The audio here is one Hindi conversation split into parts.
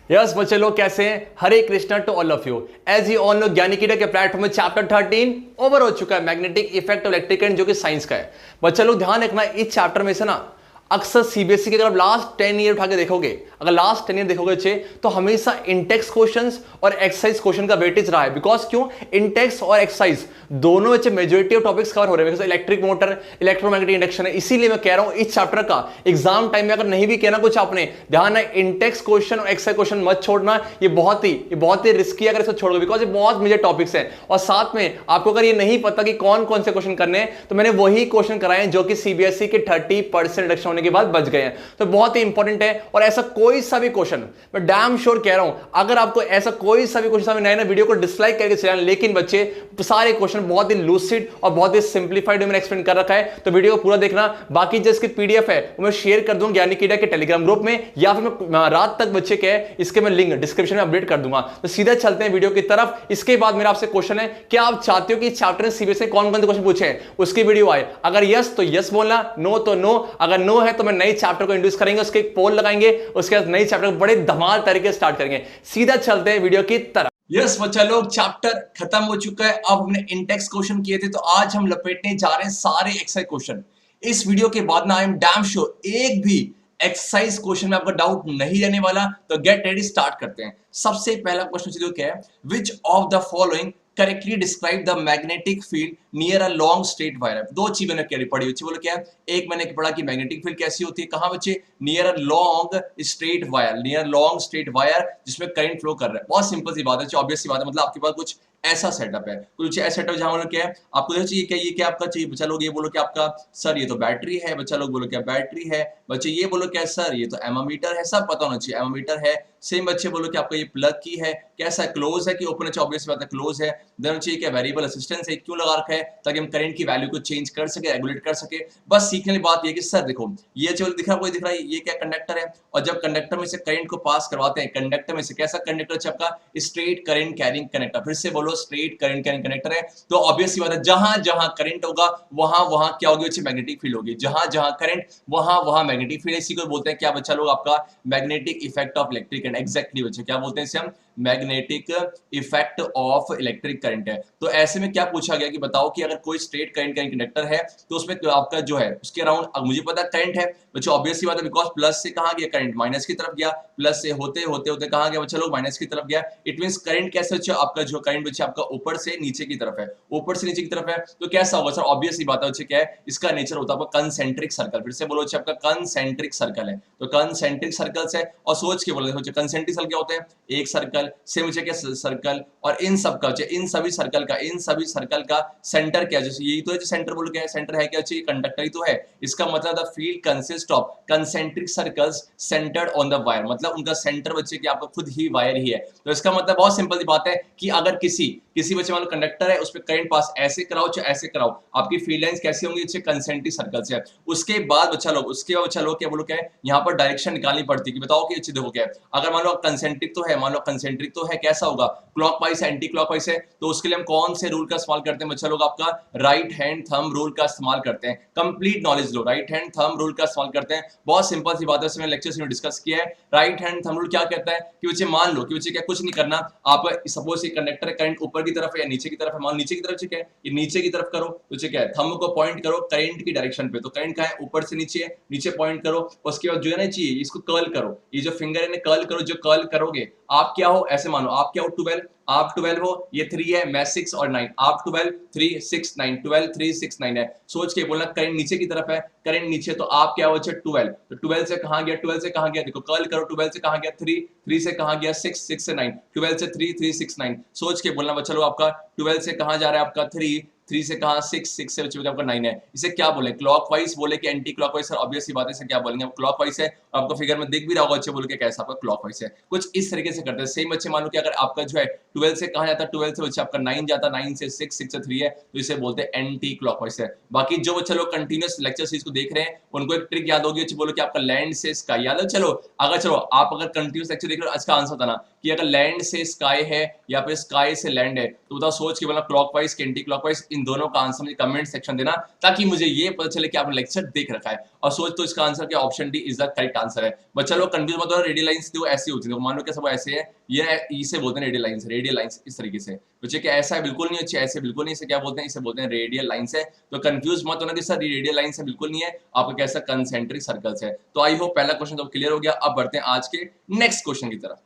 यस बच्चे लोग कैसे हैं? Hare Krishna to all of you. As you all know Gyanikeeda के प्लेटफॉर्म में चैप्टर 13 ओवर हो चुका है, magnetic effect of electric current, जो कि साइंस का है। बच्चे लोग ध्यान रखना, इस चैप्टर में से ना अक्सर सीबीएसई के अगर आप लास्ट 10 ईयर उठा के देखोगे, अगर लास्ट 10 ईयर देखोगे बच्चे, तो हमेशा इंटेक्स क्वेश्चंस और एक्सरसाइज क्वेश्चन का वेटेज रहा है। बिकॉज क्यों? इंटेक्स और एक्सरसाइज दोनों बच्चे मेजोरिटी ऑफ टॉपिक्स कवर हो रहे हैं। इलेक्ट्रिक मोटर, इलेक्ट्रोमैग्नेटिक इंडक्शन है, इसीलिए मैं कह रहा हूं इस चैप्टर का एग्जाम टाइम में अगर नहीं भी कहना कुछ आपने, ध्यान है इंटेक्स क्वेश्चन और एक्सरसाइज क्वेश्चन मत छोड़ना। ये बहुत ही रिस्की है अगर इसको छोड़ोगे, बिकॉज ये बहुत मेजर टॉपिक्स हैं। और साथ में आपको अगर ये नहीं पता कि कौन कौन से क्वेश्चन करने हैं, तो मैंने वही क्वेश्चन कराए हैं जो कि सीबीएसई के 30% रिडक्शन होने के बाद बच गए हैं। तो बहुत ही इंपॉर्टेंट है। और ऐसा कोई सा भी क्वेश्चन, मैं डैम श्योर कह रहा हूं, अगर आपको ऐसा कोई सा भी क्वेश्चन नए वीडियो को डिसलाइक करके चलाएं, लेकिन बच्चे सारे क्वेश्चन बहुत ही लूसिड और बहुत ही सिंप्लीफाइड मैंने एक्सप्लेन कर रखा है, तो वीडियो को पूरा देखना। बाकी जिसकी पीडीएफ है वो मैं शेयर कर दूंगा ज्ञानिकीडा के टेलीग्राम ग्रुप में, या फिर मैं रात तक बच्चे के इसके मैं लिंक डिस्क्रिप्शन में अपडेट कर दूंगा। तो सीधा चलते हैं वीडियो की तरफ। इसके बाद मेरा आपसे क्वेश्चन है, क्या आप चाहते हो कि इस चैप्टर में सीबीएसई कौन कौन से क्वेश्चन पूछे हैं, उसकी वीडियो आए? अगर यस तो यस बोलना, नो तो नो। अगर नो है तो मैं नए चैप्टर को इंट्रोड्यूस करेंगे, उसके एक पोल लगाएंगे, उसके बाद नए चैप्टर को बड़े धमाल तरीके से स्टार्ट करेंगे। सीधा चलते हैं वीडियो की तरफ। यस बच्चा लोग, चैप्टर खत्म हो चुका है। अब हमने इंडेक्स क्वेश्चन किए थे, तो आज हम लपेटने जा रहे हैं सारे एक्सरसाइज क्वेश्चन। इस वीडियो के बाद ना आई एम डैम श्योर एक भी एक्सरसाइज क्वेश्चन में आपका डाउट नहीं रहने वाला। तो गेट रेडी, स्टार्ट करते हैं। सबसे पहला क्वेश्चन क्या है, which of the following correctly describe the magnetic field near a long straight wire. दो चीज मैंने पढ़ी बच्चे, बोलो क्या है? एक मैंने पढ़ा कि मैग्नेटिक फील्ड कैसी होती है, कहां बच्चे? Near a long straight wire, near long straight wire जिसमें करंट फ्लो कर रहा है। बहुत सिंपल सी बात है, ऑब्वियस सी बात है। मतलब आपके पास कुछ ऐसा सेटअप है, कुछ ऐसा सेटअप जहां मतलब क्या है, आपको चाहिए क्या, ये क्या आपका चाहिए? बच्चा लोग ये बोलो कि आपका सर ये तो बैटरी है। बच्चा लोग बोलो क्या बैटरी है? बच्चे ये बोलो क्या सर ये तो एमोमीटर है। सब पता होना चाहिए एमोमीटर है। सेम बच्चे बोलो कि आपका ये प्लग की है, कैसा क्लोज है कि ओपन है? ऑब्वियस बात है क्लोज है। देन चाहिए क्या वेरिएबल रेजिस्टेंस है, क्यों लगा रखा है? ताकि हम करंट की वैल्यू को चेंज कर सके, रेगुलेट कर सके। बस सीखने वाली बात ये कि सर देखो ये जो दिख रहा है, कोई दिख रहा है, ये क्या कंडक्टर है, और जब कंडक्टर में से करंट को पास करवाते हैं, कंडक्टर में से कैसा कंडक्टर है आपका? Straight current carrying conductor. फिर से बोलो स्ट्रेट करंट कैरिंग कंडक्टर है। तो ऑब्वियस सी बात है, जहां जहां करंट होगा वहां वहां क्या होगी? अच्छी मैग्नेटिक फील्ड होगी। जहां जहां करंट वहां वहां मैग्नेटिक फील्ड। इसी को बोलते हैं क्या बच्चा लोग? आपका magnetic effect of electric current. Exactly बच्चे क्या बोलते हैं इसे हम? Magnetic effect of electric current है। तो ऐसे में क्या पूछा गया कि बताओ कि अगर कोई स्ट्रेट करंट का कंडक्टर है, तो उसमें आपका जो है उसके अराउंड मुझे पता करंट है बच्चों, ऑब्वियस सी बात है, बिकॉज प्लस से कहां गया करंट? माइनस की तरफ गया। प्लस से होते होते होते कहां गया बच्चा लोग? माइनस की तरफ गया। इट मींस करंट कैसे बच्चा? आपका जो करंट बच्चा आपका ऊपर से नीचे की तरफ है, ऊपर से नीचे की तरफ है, तो कैसा होगा सर? ऑब्वियस सी बात है बच्चे, क्या है इसका नेचर होता है आपका? Concentric circle. फिर से बोलो बच्चे, आपका कंसेंट्रिक सर्कल है। तो कंसेंट्रिक सर्कल्स है, और सोच के बोलो कंसेंट्रिक सर्कल क्या होते हैं? एक सर्कल से मुझे क्या सर्कल, और इन सब का इन सभी सर्कल का सेंटर क्या? जैसे यही तो है जो सेंटर बोलो क्या है? सेंटर है क्या? चाहिए कंडक्टर ही तो है। इसका मतलब the field consist of concentric circles centred on the wire. मतलब उनका सेंटर बच्चे कि आपका खुद ही वायर ही है। तो इसका मतलब बहुत सिंपल सी बात है कि अगर किसी बच्चे मान लो कंडक्टर है, उस पर करंट पास ऐसे कराओ चाहे ऐसे कराओ, आपकी फील्ड लाइंस कैसी होंगी? अच्छे कंसेंट्रिक सर्कल से। उसके बाद बच्चा लोग क्या बोलो क्या है? यहाँ पर डायरेक्शन निकालनी पड़ती है कि बताओ कि अच्छी देखो क्या है, अगर मान लो कंसेंट्रिक तो है, मान लो कंसेंट्रिक तो है, कैसा होगा? क्लॉकवाइज एंटी क्लॉकवाइज है। तो उसके लिए हम कौन से रूल का इस्तेमाल करते हैं बच्चा लोग? आपका राइट हैंड थंब रूल का इस्तेमाल करते हैं। कंप्लीट नॉलेज लो, राइट हैंड थंब रूल का इस्तेमाल करते हैं। बहुत सिंपल सी बात है, इसमें लेक्चर्स में डिस्कस किया है। राइट हैंड थंब रूल क्या कहता है कि बच्चे मान लो कि बच्चे क्या कुछ नहीं करना, आप सपोज ये कंडक्टर करंट ऊपर की तरफ है या नीचे की तरफ है, मान नीचे की तरफ क्या है, ये नीचे की तरफ करो तो क्या है, थंब को पॉइंट करो करंट की डायरेक्शन पे। तो करंट कहां है? ऊपर से नीचे, नीचे पॉइंट करो। उसके बाद जो है ना चाहिए इसको कर्ल करो, ये जो फिंगर है कर्ल करो। जो कर्ल करोगे आप क्या हो? ऐसे मानो आप क्या हो? 12, आप 12 हो, ये 3 है, मैं 6 और 9, आप 12 3 6 9, 12 3 6 9 है। सोच के बोलना करंट नीचे की तरफ है, करंट नीचे, तो आप क्या हो? 12। तो 12 से कहां गया? 12 से कहां गया? देखो कर्ल करो, 12 से कहां गया? 3, 3 से कहां गया? 6, 6 से 9, 12 से 3 3 6 9। सोच के बोलना बच्चा लोग, आपका 12 से कहां जा रहा है? आपका 3, 3 से कहां? 6, 6 से बच्चे आपका 9 है। इसे क्या बोले? क्लॉकवाइज बोले कि एंटी क्लॉकवाइज? सर ऑब्वियस सी बात है, इसे क्या बोलेंगे? क्लॉकवाइज है। आपको फिगर में दिख भी रहा होगा अच्छे बोल के कैसा आपका क्लॉकवाइज है। कुछ इस तरीके से करते हैं। सेम बच्चे मान लो कि अगर आपका जो है 12 से कहां जाता है? 12 से बच्चे आपका 9 जाता, 9 से 6, 6 से 3 है, तो इसे बोलते हैं एंटी क्लॉकवाइज है। बाकी जो बच्चे लोग कंटिन्यूअस लेक्चर सीरीज को देख रहे हैं उनको एक ट्रिक याद होगी, बोलो कि आपका लैंड से स्काई याद है। चलो आप अगर कंटिन्यूअस लेक्चर देख रहे हो, इसका आंसर था ना कि अगर लैंड से स्काई है या फिर स्काई से लैंड है, तो बताओ सोच के बोला क्लॉकवाइज के एंटी क्लॉकवाइज, इन दोनों का आंसर मुझे कमेंट सेक्शन देना, ताकि मुझे ये पता चले कि आपने लेक्चर देख रखा है। और सोच तो इसका आंसर क्या option D is the correct answer है। बट चलो कंफ्यूज मत हो, रेडियल लाइंस तो ऐसी होती है, मान लो क्या सब ऐसे है, ये इसे बोलते हैं रेडियल लाइंस, रेडियल लाइंस इस तरीके से। बच्चे क्या ऐसा है बिल्कुल नहीं, अच्छे ऐसे बिल्कुल नहीं, इसे क्या बोलते हैं, इसे बोलते हैं रेडियल लाइंस है। तो कंफ्यूज मत होना कि सर रेडियल लाइंस है, बिल्कुल नहीं है, आपका कैसा कंसेंट्रिक सर्कल्स है। तो आई होप पहला क्वेश्चन तो क्लियर हो गया। अब बढ़ते हैं आज के नेक्स्ट क्वेश्चन की तरफ।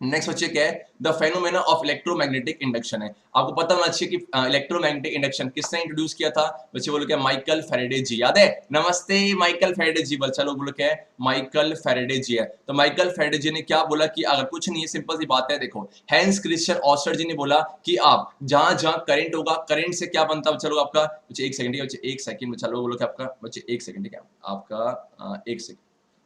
नेक्स्ट बच्चे क्या है, the phenomena of electromagnetic induction है। आपको पता होना चाहिए कि इलेक्ट्रोमैग्नेटिक इंडक्शन किसने इंट्रोड्यूस किया था। बच्चे बोलो क्या, माइकल फैराडे जी, याद है, नमस्ते माइकल फैराडे जी। बच्चा लोग बोलो क्या है, माइकल फैराडे जी है। तो माइकल फैराडे जी ने क्या बोला कि अगर कुछ नहीं है, सिंपल सी बात है, देखो हैंस क्रिश्चियन ऑस्टर जी ने बोला कि आप जहां जहां करंट होगा, करंट से क्या बनता है बच्चा लोग आपका, बच्चे एक सेकंड, बच्चे एक सेकंड, बच्चा लोग बोलो क्या आपका, बच्चे एक सेकंड क्या आपका एक सेकंड,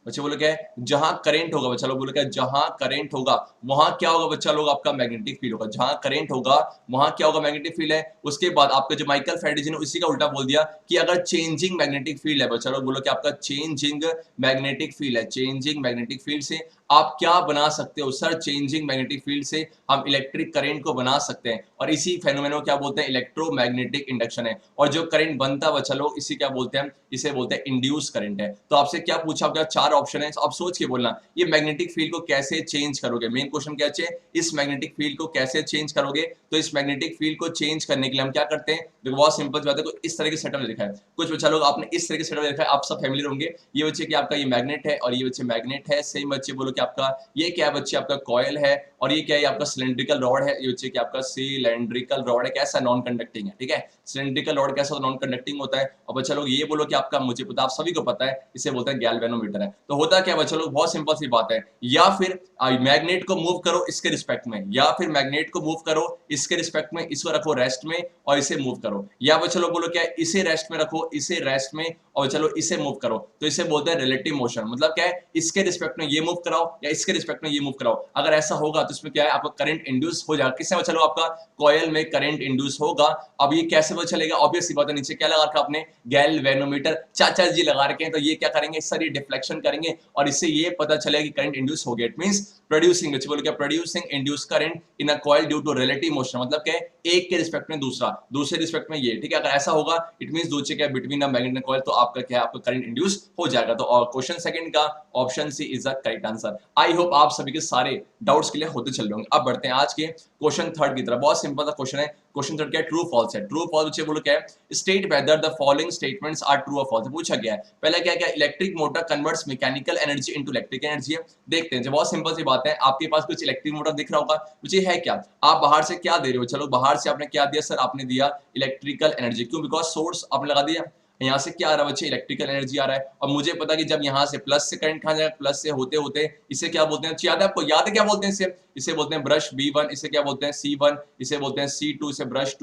बच्चे बोलो क्या है, जहां करंट होगा, बच्चा लोग बोलो क्या, जहां करंट होगा वहां क्या होगा बच्चा लोग, आपका मैग्नेटिक फील्ड होगा। जहां करंट होगा वहां क्या होगा, मैग्नेटिक फील्ड है। उसके बाद आपका जो माइकल फैराडे जी ने उसी का उल्टा बोल दिया कि अगर चेंजिंग मैग्नेटिक फील्ड है, बच्चा लोग बोलो कि आपका चेंजिंग मैग्नेटिक फील्ड है, चेंजिंग मैग्नेटिक फील्ड से आप क्या बना सकते हो सर, चेंजिंग मैग्नेटिक फील्ड से हम इलेक्ट्रिक करंट को बना सकते हैं। और इसी फेनोमेना को क्या बोलते हैं, इलेक्ट्रोमैग्नेटिक इंडक्शन है। और जो करंट बनता है बच्चा लोग, इसे क्या बोलते हैं, इसे बोलते हैं इंड्यूस करंट है। तो आपसे क्या पूछा गया, चार ऑप्शन है, आप सोच के बोलना ये मैग्नेटिक फील्ड को कैसे चेंज करोगे। मेन क्वेश्चन क्या है, इस मैग्नेटिक फील्ड को कैसे चेंज करोगे। तो इस मैग्नेटिक फील्ड को चेंज करने के लिए हम क्या करते हैं, देखो बहुत सिंपल बात है, कुछ इस तरह के सेटअप लिखा है, कुछ बच्चा लोग आपने इस तरह के सेटअप लिखा है, आप सब फैमिली होंगे। ये बच्चे कि आपका ये मैग्नेट है और ये बच्चे मैग्नेट है, सेम बच्चे बोलो कि आपका ये क्या है बच्चे, आपका कॉयल है। और ये क्या है, आपका सिलेंड्रिकल रॉड है। ये बच्चे कि आपका सिलेंड्रिकल रॉड है, कैसा नॉन कंडक्टिंग है, ठीक है। सिलेंड्रिकल रॉड कैसा नॉन कंडक्टिंग होता है। और बच्चा लोग ये बोलो कि आपका, मुझे पता आप सभी को पता है, इसे बोलते हैं गैल्वेनोमीटर है। तो होता क्या बच्चा लोग, बहुत सिंपल सी बात है, या फिर मैग्नेट को मूव करो इसके रिस्पेक्ट में, या फिर मैग्नेट को मूव करो इसके रिस्पेक्ट में, इसको रखो रेस्ट में और इसे मूव करो। या बच्चा लोग बोलो क्या है, इसे रेस्ट में रखो, इसे रेस्ट में और चलो इसे मूव करो। तो इसे बोलते हैं रिलेटिव मोशन। मतलब क्या है, इसके रिस्पेक्ट में ये मूव कराओ या इसके रिस्पेक्ट में ये मूव कराओ। अगर ऐसा होगा तो इसमें क्या है, आपका करंट इंड्यूस हो जाएगा। किससे चलो आपका कॉयल में करंट इंड्यूस होगा। अब ये कैसे पता चलेगा, ऑब्वियस सी बात है, नीचे क्या लगा रखा आपने, गैल्वेनोमीटर, चाचा जी लगा रखे हैं। तो ये क्या करेंगे सर, ये डिफ्लेक्शन करेंगे और इससे ये पता चलेगा कि करंट इंड्यूस हो गया। इट मींस प्रोड्यूसिंग, बोलो क्या, producing induce current in a coil due to relative motion. मतलब क्या है, एक के रिस्पेक्ट में दूसरा, दूसरे रिस्पेक्ट में ये, ठीक है। अगर ऐसा होगा इट मींस दूसरे क्या between a magnet and coil, तो आपका क्या है, आपका करंट इंड्यूस हो जाएगा। तो क्वेश्चन सेकंड का option C is the correct answer. I hope आप सभी के सारे डाउट्स क्लियर होते चल रहे होंगे। अब बढ़ते हैं आज के क्वेश्चन थर्ड की तरफ। बहुत सिंपल सा क्वेश्चन है। क्वेश्चन थर्ड क्या है, ट्रू फॉल्स है। ट्रू फॉल्स बच्चे बोलो क्या है, state whether the following statements are true और फॉल्स। पूछा गया है पहला क्या क्या, electric motor converts mechanical energy into electric energy है। देखते हैं, बहुत सिंपल सी बात है, आपके पास कुछ इलेक्ट्रिक मोटर दिख रहा होगा, मुझे है क्या, आप बाहर से क्या दे रहे हो, चलो बाहर से आपने क्या दिया सर, आपने दिया इलेक्ट्रिकल एनर्जी। क्यों, बिकॉज सोर्स आपने लगा दिया, यहाँ से क्या आ रहा है बच्चे, इलेक्ट्रिकल एनर्जी आ रहा है। और मुझे पता कि जब यहाँ से प्लस से करंट कहाँ जाएगा, प्लस से होते होते इसे क्या बोलते हैं, याद है आपको, याद है क्या बोलते हैं इसे, इसे बोलते हैं ब्रश B1, इसे क्या बोलते हैं C1, इसे बोलते हैं C2, इसे ब्रश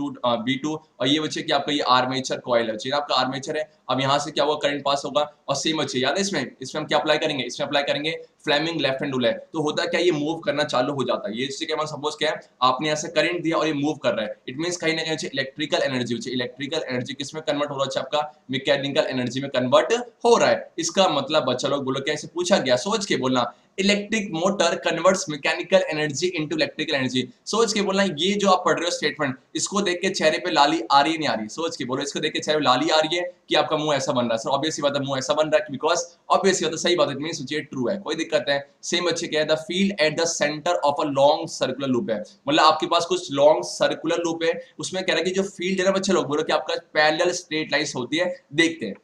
B2। और ये बच्चे क्या आपका ये आर्मेचर कॉइल है, आपका आर्मेचर है। अब यहाँ से क्या हुआ, करंट पास होगा और सेम बच्चे याद है, इसमें हम क्या अप्लाई करेंगे, इसमें अप्लाई करेंगे फ्लेमिंग लेफ्ट हैंड रूल है। तो होता क्या, ये मूव करना चालू हो जाता है। ये इससे क्या, सपोज क्या है, आपने यहाँ से करंट दिया और ये मूव कर रहा है। इट मींस कहीं ना कहीं इलेक्ट्रिकल एनर्जी, इलेक्ट्रिकल एनर्जी किसमें कन्वर्ट हो रहा है, आपका मैकेनिकल एनर्जी में कन्वर्ट हो रहा है। इसका मतलब बच्चा लोग बोलो क्या, इसे पूछा गया, सोच के बोलना, electric motor converts mechanical energy into electrical energy. सोच के बोलना, ये जो आप पढ़ रहे हो स्टेटमेंट, इसको देख के चेहरे पे लाली आ रही है नहीं आ रही, सोच के बोलो, इसको देख के चेहरे पे लाली आ रही है कि आपका मुंह ऐसा बन रहा है। सर ऑब्वियस सी बात है, मुंह ऐसा बन रहा है बिकॉज ऑब्वियस बात है, सही बात है, मींस ये ट्रू है, कोई दिक्कत है। सेम अच्छे क्या है, the field at the centre of a long circular loop है। मतलब आपके पास कुछ लॉन्ग सर्कुलर लूप है, उसमें कह रहा है कि जो फील्ड है ना बच्चे लोग बोलो कि आपका पैरेलल स्ट्रेट लाइंस होती है। देखते हैं,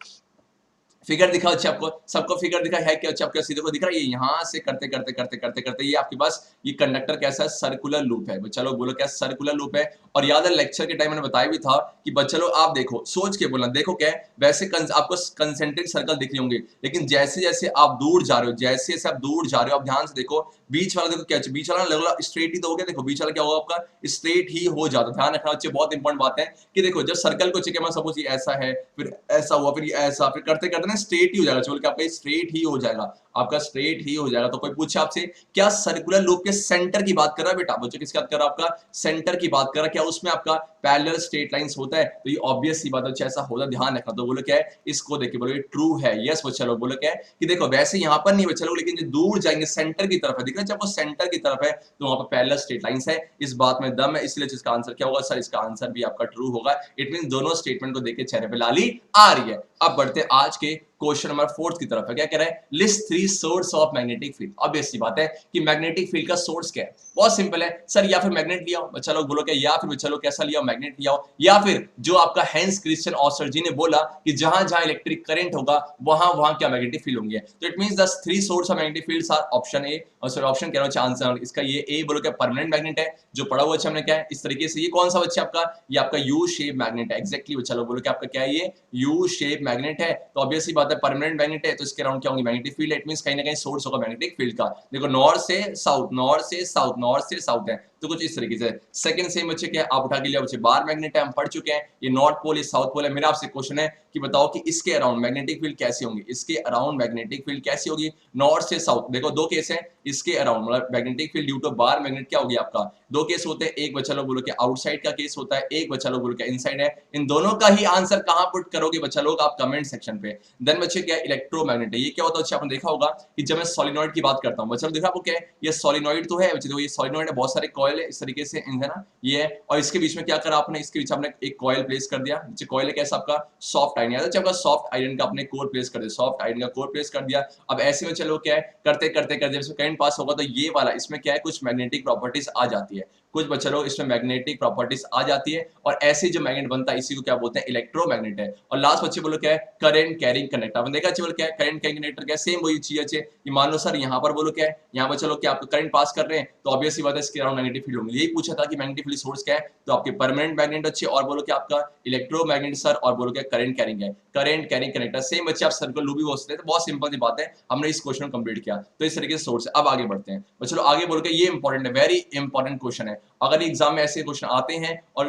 फिगर दिखा अच्छे आपको, सबको फिगर दिखा है क्या, अच्छा आपको सीधे को दिख रहा है, ये यहाँ से करते करते करते करते करते ये आपके पास ये कंडक्टर कैसा है, सर्कुलर लूप है। बच्चा लोग बोलो क्या, सर्कुलर लूप है। और याद है लेक्चर के टाइम मैंने बताया भी था कि बच्चा लोग आप देखो, सोच के बोलना, देखो क्या है, वैसे आपको कंसेंट्रिक सर्कल दिख रहे होंगे, लेकिन जैसे जैसे आप दूर जा रहे हो, जैसे जैसे आप दूर जा रहे हो, आप ध्यान से देखो, बीच वाला देखो क्या, बीच वाला लगभग स्ट्रेट ही तो हो गया, देखो बीच वाला क्या होगा आपका, स्ट्रेट ही हो जाता। ध्यान रखना बच्चे, बहुत इंपॉर्टेंट बात है कि देखो जब सर्कल को चाहिए, सपोज ये ऐसा है, फिर ऐसा हुआ, फिर ये ऐसा, फिर करते करते ना स्ट्रेट ही हो जाएगा, बोल के आपका स्ट्रेट ही हो जाएगा, आपका स्ट्रेट ही हो जाएगा। तो कोई पूछे आपसे क्या सर्कुलर लूप के सेंटर की बात कर रहा है बेटा, बच्चों किसकी बात कर रहा है, आपका सेंटर की बात कर रहा है, क्या उसमें आपका पैरेलल स्ट्रेट लाइंस होता है, तो ये ऑब्वियस सी बात है ऐसा होता, ध्यान रखना। तो बोलो क्या है, इसको देखिए बोलो ये ट्रू है, यस बच्चा लोग बोलो क्या है कि देखो वैसे यहाँ पर नहीं बच्चा लोग, लेकिन जो दूर जाएंगे सेंटर की तरफ है, दिख रहा है जब वो सेंटर की तरफ है तो वहां पर पैरेलल स्ट्रेट लाइंस है, इस बात में दम है, इसलिए इसका आंसर क्या होगा सर, इसका आंसर भी आपका ट्रू होगा। इट मीन दोनों स्टेटमेंट को देख के चेहरे पे लाली आ रही है। अब बढ़ते आज के क्वेश्चन नंबर 4 की तरफ है, क्या कह रहा है, list 3 source of magnetic field. Obvious सी बात है कि मैग्नेटिक फील्ड का सोर्स क्या है, बहुत सिंपल है सर, या फिर मैग्नेट लिया बच्चा लोग बोलो क्या, या फिर बच्चा लोग कैसा लिया मैग्नेट लिया, या फिर जो आपका हैंस क्रिश्चियन ऑस्टरजी ने बोला कि जहां जहां इलेक्ट्रिक करंट होगा वहां वहां क्या मैग्नेटिक फील्ड होंगे। तो it means the 3 source of magnetic fields are option A, और सर ऑप्शन कह रहा हूं आंसर इसका ये ए बोलो क्या परमानेंट मैग्नेट है, जो पढ़ा हुआ हमने क्या है इस तरीके से, ये कौन सा बच्चा आपका, ये आपका यू शेप मैग्नेट है, एग्जैक्टली बच्चा लोग बोलो क्या आपका क्या है, ये यू शेप मैग्नेट है। तो ऑब्वियस सी बात है परमानेंट मैग्नेट है, तो इसके अराउंड क्या होंगे मैग्नेटिक फील्ड, इट मींस कहीं ना कहीं सोर्स होगा मैग्नेटिक फील्ड का। देखो नॉर्थ से साउथ, नॉर्थ से साउथ, नॉर्थ से साउथ है, तो कुछ इस तरीके से। सेकंड सेम बच्चे क्या आप उठा के लिया बच्चे, बार मैग्नेट है, हम पढ़ चुके हैं, ये नॉर्थ पोल ये साउथ पोल है। मेरा आपसे क्वेश्चन है कि बताओ कि इसके अराउंड मैग्नेटिक फील्ड कैसी होंगी, इसके अराउंड मैग्नेटिक फील्ड कैसी होगी, नॉर्थ से साउथ। देखो दो केस है इसके अराउंड, मतलब magnetic field due to bar magnet क्या होगी आपका, दो केस होते हैं, एक बच्चा लोग बोलो कि आउटसाइड का केस होता है, एक बच्चा लोग बोलो कि इनसाइड है। इन दोनों का ही आंसर कहां पुट करोगे बच्चा लोग, आप कमेंट सेक्शन पे। देन बच्चे क्या इलेक्ट्रोमैग्नेट है, ये क्या होता है आपने देखा होगा कि जब मैं सोलिनॉइड की बात करता हूं बच्चा लोग, देखा आपको क्या है, ये सोलिनॉइड तो है बच्चे, देखो ये सोलिनॉइड है, बहुत सारे कॉइल है इस तरीके से है ना, ये है, और इसके बीच में क्या करा आपने, इसके बीच आपने एक कॉइल प्लेस कर दिया, नीचे कॉइल है कैसा आपका सॉफ्ट आयरन, याद है आपका सॉफ्ट आयरन का अपने कोर प्लेस कर दिया, सॉफ्ट आयरन का कोर प्लेस कर दिया। अब ऐसे में चलो क्या है करते करते करते इसमें करंट पास होगा तो ये वाला इसमें क्या है कुछ मैग्नेटिक प्रॉपर्टीज आ जाती है, कुछ बच्चे लोग इसमें मैग्नेटिक प्रॉपर्टीज आ जाती है, और ऐसे जो मैग्नेट बनता है इसी को क्या बोलते हैं इलेक्ट्रोमैग्नेट है। और लास्ट बच्चे बोलो क्या है करंट कैरिंग कंडक्टर, आपने देखा बोलो क्या है करंट कैरिंग कंडक्टर क्या है, सेम वही चीज है। ये मान लो सर यहाँ पर बोलो क्या है, यहाँ पर चलो क्या आप करंट पास कर रहे हैं तो ऑब्वियस सी बात है इसके अराउंड मैग्नेटिक फील्ड होंगे, यही पूछा था कि मैग्नेटिक फील्ड सोर्स क्या है, तो आपके परमानेंट मैग्नेट अच्छे, और बोलो क्या आपका इलेक्ट्रोमैग्नेट सर, और बोलो क्या करंट कैरिंग है, करंट कैरिंग कंडक्टर सेम बच्चे आप सर्कुलर लूप भी बोल सकते हैं। तो बहुत सिंपल सी बात है, हमने इस क्वेश्चन को कंप्लीट किया, तो इस तरीके से सोर्स है। अब आगे बढ़ते हैं चलो आगे बोल के, ये इंपॉर्टेंट है, वेरी इंपॉर्टेंट क्वेश्चन है, अगर एग्जाम में ऐसे क्वेश्चन आते हैं और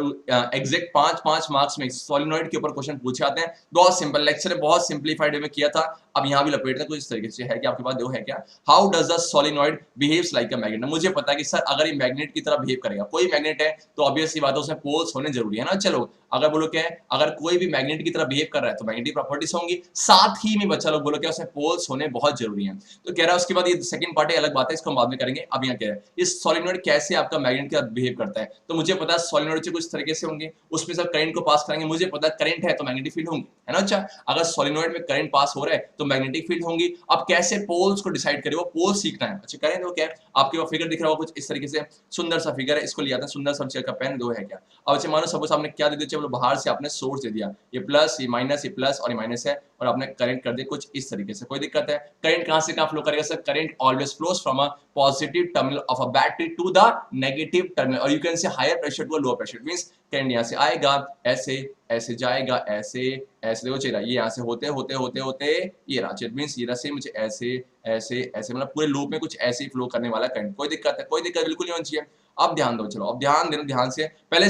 एग्जैक्ट 5-5 मार्क्स में सोलिनॉइड के ऊपर क्वेश्चन पूछे आते हैं, बहुत सिंपल लेक्चर है, बहुत सिंपलीफाइड वे में किया था। अब यहां भी लपेटते कुछ इस तरीके से है कि आपके पास देखो है क्या, how does the solenoid behaves like a magnet. मुझे पता है कि सर अगर ये मैग्नेट की तरह बिहेव करेगा, कोई मैग्नेट है तो ऑब्वियस सी बात है उसमें पोल्स होने जरूरी है ना। चलो अगर बोलो क्या है, अगर कोई भी मैग्नेट की तरह बिहेव कर रहा है तो मैग्नेटिक प्रॉपर्टीज होंगी, साथ ही में बच्चा लोग बोलो क्या उसमें पोल्स होने बहुत जरूरी है। तो कह रहा है उसके बाद ये सेकंड पार्ट है, अलग बात है, इसको हम बाद में करेंगे। अब यहाँ क्या है इस सोलिनॉइड कैसे आपका मैग्नेट के साथ बिहेव करता है, तो मुझे पता है सोलिनॉइड कुछ तरीके से होंगे, उसमें सब करंट को पास करेंगे, मुझे पता है करंट है तो मैग्नेटिक फील्ड होंगी, है ना। अच्छा अगर सोलिनॉइड में करंट पास हो रहा है तो मैग्नेटिक फील्ड होंगी। अब कैसे पोल्स को डिसाइड करें, वो पोल सीखना है। अच्छा करें, तो क्या है आपके वो फिगर दिख रहा होगा कुछ इस तरीके से, सुंदर सा फिगर है, इसको लिया था सुंदर सा का पेन दो है क्या। अब अच्छा मानो सपोज आपने क्या दे दिया, चलो बाहर से आपने सोर्स दे दिया, ये प्लस ये माइनस, ये प्लस और ये माइनस है, और आपने करंट कर दिया कुछ इस तरीके से, कोई दिक्कत है। करंट कहां से कहां फ्लो करेगा sir, current always flows from a positive terminal of a battery to the negative terminal, और you can say higher pressure to a lower pressure. Means current यहां से आएगा ऐसे ऐसे जाएगा ऐसे ऐसे, देखो चला ये यहां से होते होते होते होते ये रहा, इट मींस ये रहा मुझे ऐसे ऐसे ऐसे, मतलब पूरे लूप में कुछ ऐसे ही फ्लो करने वाला करंट। कोई दिक्कत है, कोई दिक्कत बिल्कुल नहीं होनी चाहिए। अब ध्यान दो, चलो अब ध्यान देना, ध्यान से पहले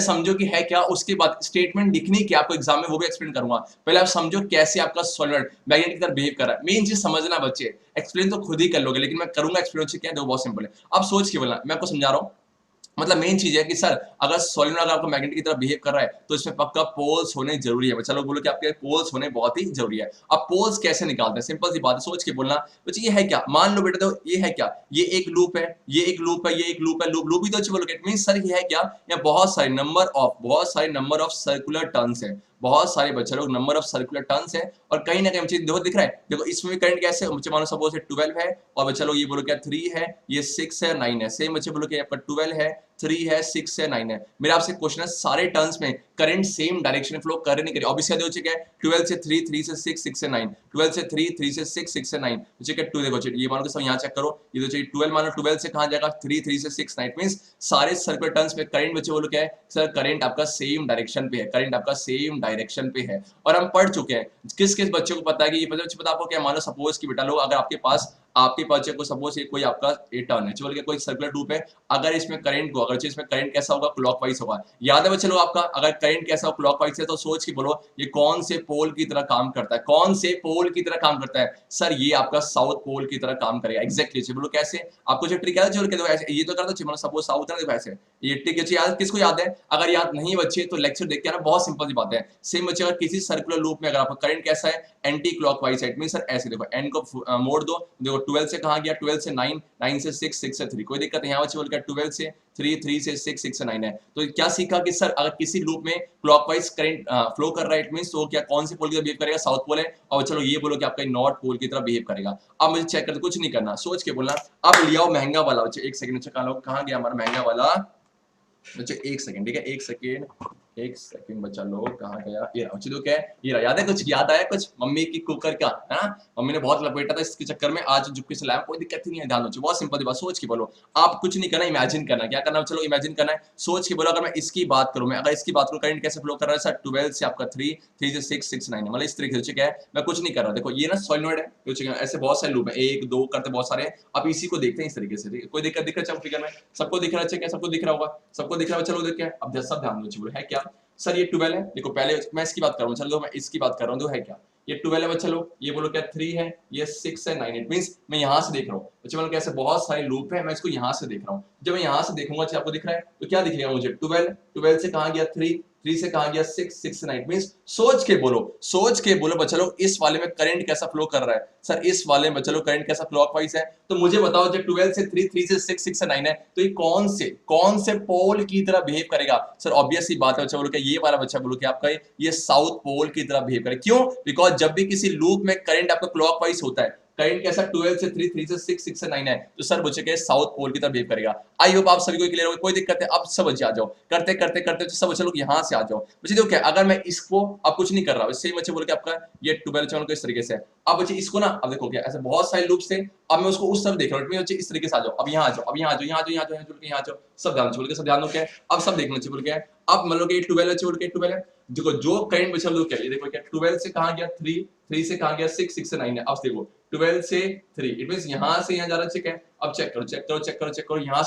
समझो कि है क्या, उसके बाद स्टेटमेंट लिखनी क्या आपको एग्जाम में वो भी एक्सप्लेन करूंगा। पहले आप समझो कैसे आपका सॉलिनॉइड मैग्नेट की तरह बिहेव कर रहा है, मेन चीज समझना बच्चे, एक्सप्लेन तो खुद ही कर लोगे लेकिन मैं करूंगा एक्सप्लेन, क्या है देखो बहुत सिंपल है। अब सोच के बोलना, मैं आपको समझा रहा हूं, मतलब मेन चीज है कि सर अगर सोलिनॉइड अगर आपको मैग्नेट की तरह बिहेव कर रहा है तो इसमें पक्का पोल्स होने जरूरी है। चलो बोलो कि आपके पोल्स होने बहुत ही जरूरी है। अब पोल्स कैसे निकालते हैं, सिंपल सी बात है, सोच के बोलना बच्चे। ये है क्या, मान लो बेटा तो ये है क्या, ये एक लूप है, ये एक लूप है, ये एक लूप है, लूप ही तो अच्छे बोलो। इट मींस सर ये है क्या, या बहुत सारे नंबर ऑफ सर्कुलर टर्न्स है, बहुत सारे बच्चे लोग नंबर ऑफ सर्कुलर टर्न्स है, और कहीं ना कहीं चीज देखो दिख रहा है, देखो इसमें करंट कैसे बच्चे मानो सपोज 12 है, और बच्चा लोग ये बोलो क्या 3 है, ये 6 है 9 है, सेम बच्चे बोलो क्या आपका 12 है 3 है 6 है 9 है। मेरा आपसे क्वेश्चन है सारे टर्न्स में करंट सेम डायरेक्शन फ्लो कर नहीं करी, ऑब्वियसली देखो क्या है 12 से 3 3 से 6 6 से 9, 12 से 3 3 से 6 6 से 9, बच्चे क्या 2 देखो ये मानो सब यहां चेक करो, ये तो चाहिए 12 मानो 12 से कहां जाएगा 3 3 से 6 9, मींस सारे सर्कुलर टर्न्स में करंट बच्चे बोलो क्या है सर, करंट आपका सेम डायरेक्शन पे है, करंट आपका सेम डायरेक्शन पे है। और हम पढ़ चुके हैं किस किस बच्चों को पता है कि ये पता आपको क्या, मानो सपोज कि बेटा लोग अगर आपके पास आपके पास को सपोज ये कोई आपका ये टर्न है, चलो कोई सर्कुलर लूप है, अगर इसमें करंट को अगर इसमें करंट कैसा होगा, क्लॉकवाइज होगा। याद है चलो आपका, अगर करंट कैसा हो क्लॉकवाइज है, तो सोच के बोलो ये कौन से पोल की तरह काम करता है, कौन से पोल की तरह काम करता है? सर ये आपका साउथ पोल की तरह काम करेगा। एग्जैक्टली बोलो कैसे? आपको जो ट्रिक याद है, चलो देखो ऐसे ये तो कर दो, सपोज साउथ है, देखो ऐसे ये ट्रिक अच्छी याद, किसको याद है? अगर याद नहीं बच्चे तो लेक्चर देख के आना, बहुत सिंपल सी बात है। सेम बच्चे अगर किसी सर्कुलर लूप में अगर आपका करंट कैसा है, एंटी क्लॉकवाइज है, इट मीन सर ऐसे देखो एन को मोड़ दो, देखो 12 से कहां गया, 12 से 9, 9 से 6, 6 से 3, कोई दिक्कत नहीं। यहाँ बच्चे बोल के 12 से 3, 3 से 6, 6 से 9 है। तो क्या सीखा कि सर अगर किसी लूप में क्लॉकवाइज करंट फ्लो कर रहा है, इट मींस तो क्या कौन सी पोल की तरह बिहेव करेगा, साउथ पोल है। और चलो ये बोलो कि आपका नॉर्थ पोल की तरह बिहेव करेगा। अब मुझे चेक कर, कुछ नहीं करना, सोच के बोलना। अब लिया महंगा वाला बच्चे, एक सेकंड बच्चे, कहां गया हमारा महंगा वाला बच्चे, एक सेकंड, ठीक है, एक सेकंड बच्चा लोग कहाँ गया, ये रहा तो क्या है, ये रहा। याद है कुछ, याद आया कुछ मम्मी की कुकर का, है ना? मम्मी ने बहुत लपेटा था, इसके चक्कर में आज जुक्की से लाया, कोई दिक्कत नहीं है, ध्यान दो, बहुत सिंपल सी बात, सोच के बोलो। आप कुछ नहीं करना, इमेजिन करना, क्या करना, चलो इमेजिन करना है, सोच के बोलो। अगर मैं इसकी बात करूं, मैं अगर इसकी बात करूं, करंट कैसे फ्लो कर रहा है सर, 12 से आपका 3, 3 से 6, 6 9 है, मतलब इस तरीके से क्या है, मैं कुछ नहीं कर रहा। देखो ये ना सॉलिनॉइड है, ऐसे बहुत सारे लूप है, 1 2 करते बहुत सारे। आप इसी को देखते हैं इस तरीके से, ठीक है, कोई दिक्कत दिख रहा है फिगर में, सबको दिख रहा है, क्या सबको दिख रहा होगा, सबको दिख रहा है, चलो देखिए। अब सब ध्यान दो, है क्या सर, ये 12 है, देखो पहले मैं इसकी बात कर रहा हूँ, चलो मैं इसकी बात कर रहा हूँ, तो है क्या, ये 12 है, चलो ये बोलो क्या 3 है, ये 6 है, 9, इट मींस मैं यहाँ से देख रहा हूँ, बच्चे मतलब कैसे बहुत सारे लूप है, मैं इसको यहाँ से देख रहा हूँ। जब मैं यहाँ से देखूंगा, आपको दिख रहा है, तो क्या दिखेगा मुझे, 12, 12 से कहाँ गया 3, 3 से कहा गया 6, 6 से 9, मींस सोच के बोलो बच्चा लोग, इस वाले में करंट कैसा फ्लो कर रहा है सर, इस वाले में बच्चा लोग करंट कैसा क्लॉकवाइज है। तो मुझे बताओ, जब 12 से 3, 3 से 6, 6 से 9 है, तो ये कौन से पोल की तरह बिहेव करेगा सर? ऑब्वियस ही बात है बच्चा, बोलो क्या ये वाला बच्चा, बोलो क्या आपका ये साउथ पोल की तरह बिहेव करे। क्यों? बिकॉज जब भी किसी लूप में करंट आपका क्लॉकवाइज होता है, करंट कैसा 12 से 3, 3 से 6, 6 से 9 है, तो सर बच्चे के साउथ पोल की तरह बिहेव करेगा। आई होप आप सभी को क्लियर हो, कोई दिक्कत है? अब सब बच्चे आ जाओ, करते करते करते सब बच्चे लोग यहाँ से आ जाओ। बच्चे देखो क्या, अगर मैं इसको अब कुछ नहीं कर रहा हूँ, सेम बच्चे बोल के आपका ये 12 चैनल को इस तरीके से, अब बच्चे इसको ना, अब देखो क्या ऐसे बहुत सारे लूप्स थे, अब मैं उसको उस तरफ देख रहा हूँ, बच्चे इस तरीके से आ जाओ, अब यहाँ आ जाओ, अब यहाँ आ जाओ, यहाँ आ जाओ, यहाँ आ जाओ, यहाँ आ जाओ, सब ध्यान बोल के, सब ध्यान दो क्या, अब सब देखना चाहिए बोल के। अब मान लो कि 12 है, बोल के 12 है, देखो जो करंट बचा लो क्या, ये देखो क्या 12 से कहां गया 3, 3 से कहां गया 6, 6 से 9 है। अब देखो 12 से 3, इट मींस यहां से यहां जा रहा है, ठीक है। अब चेक करो, यहां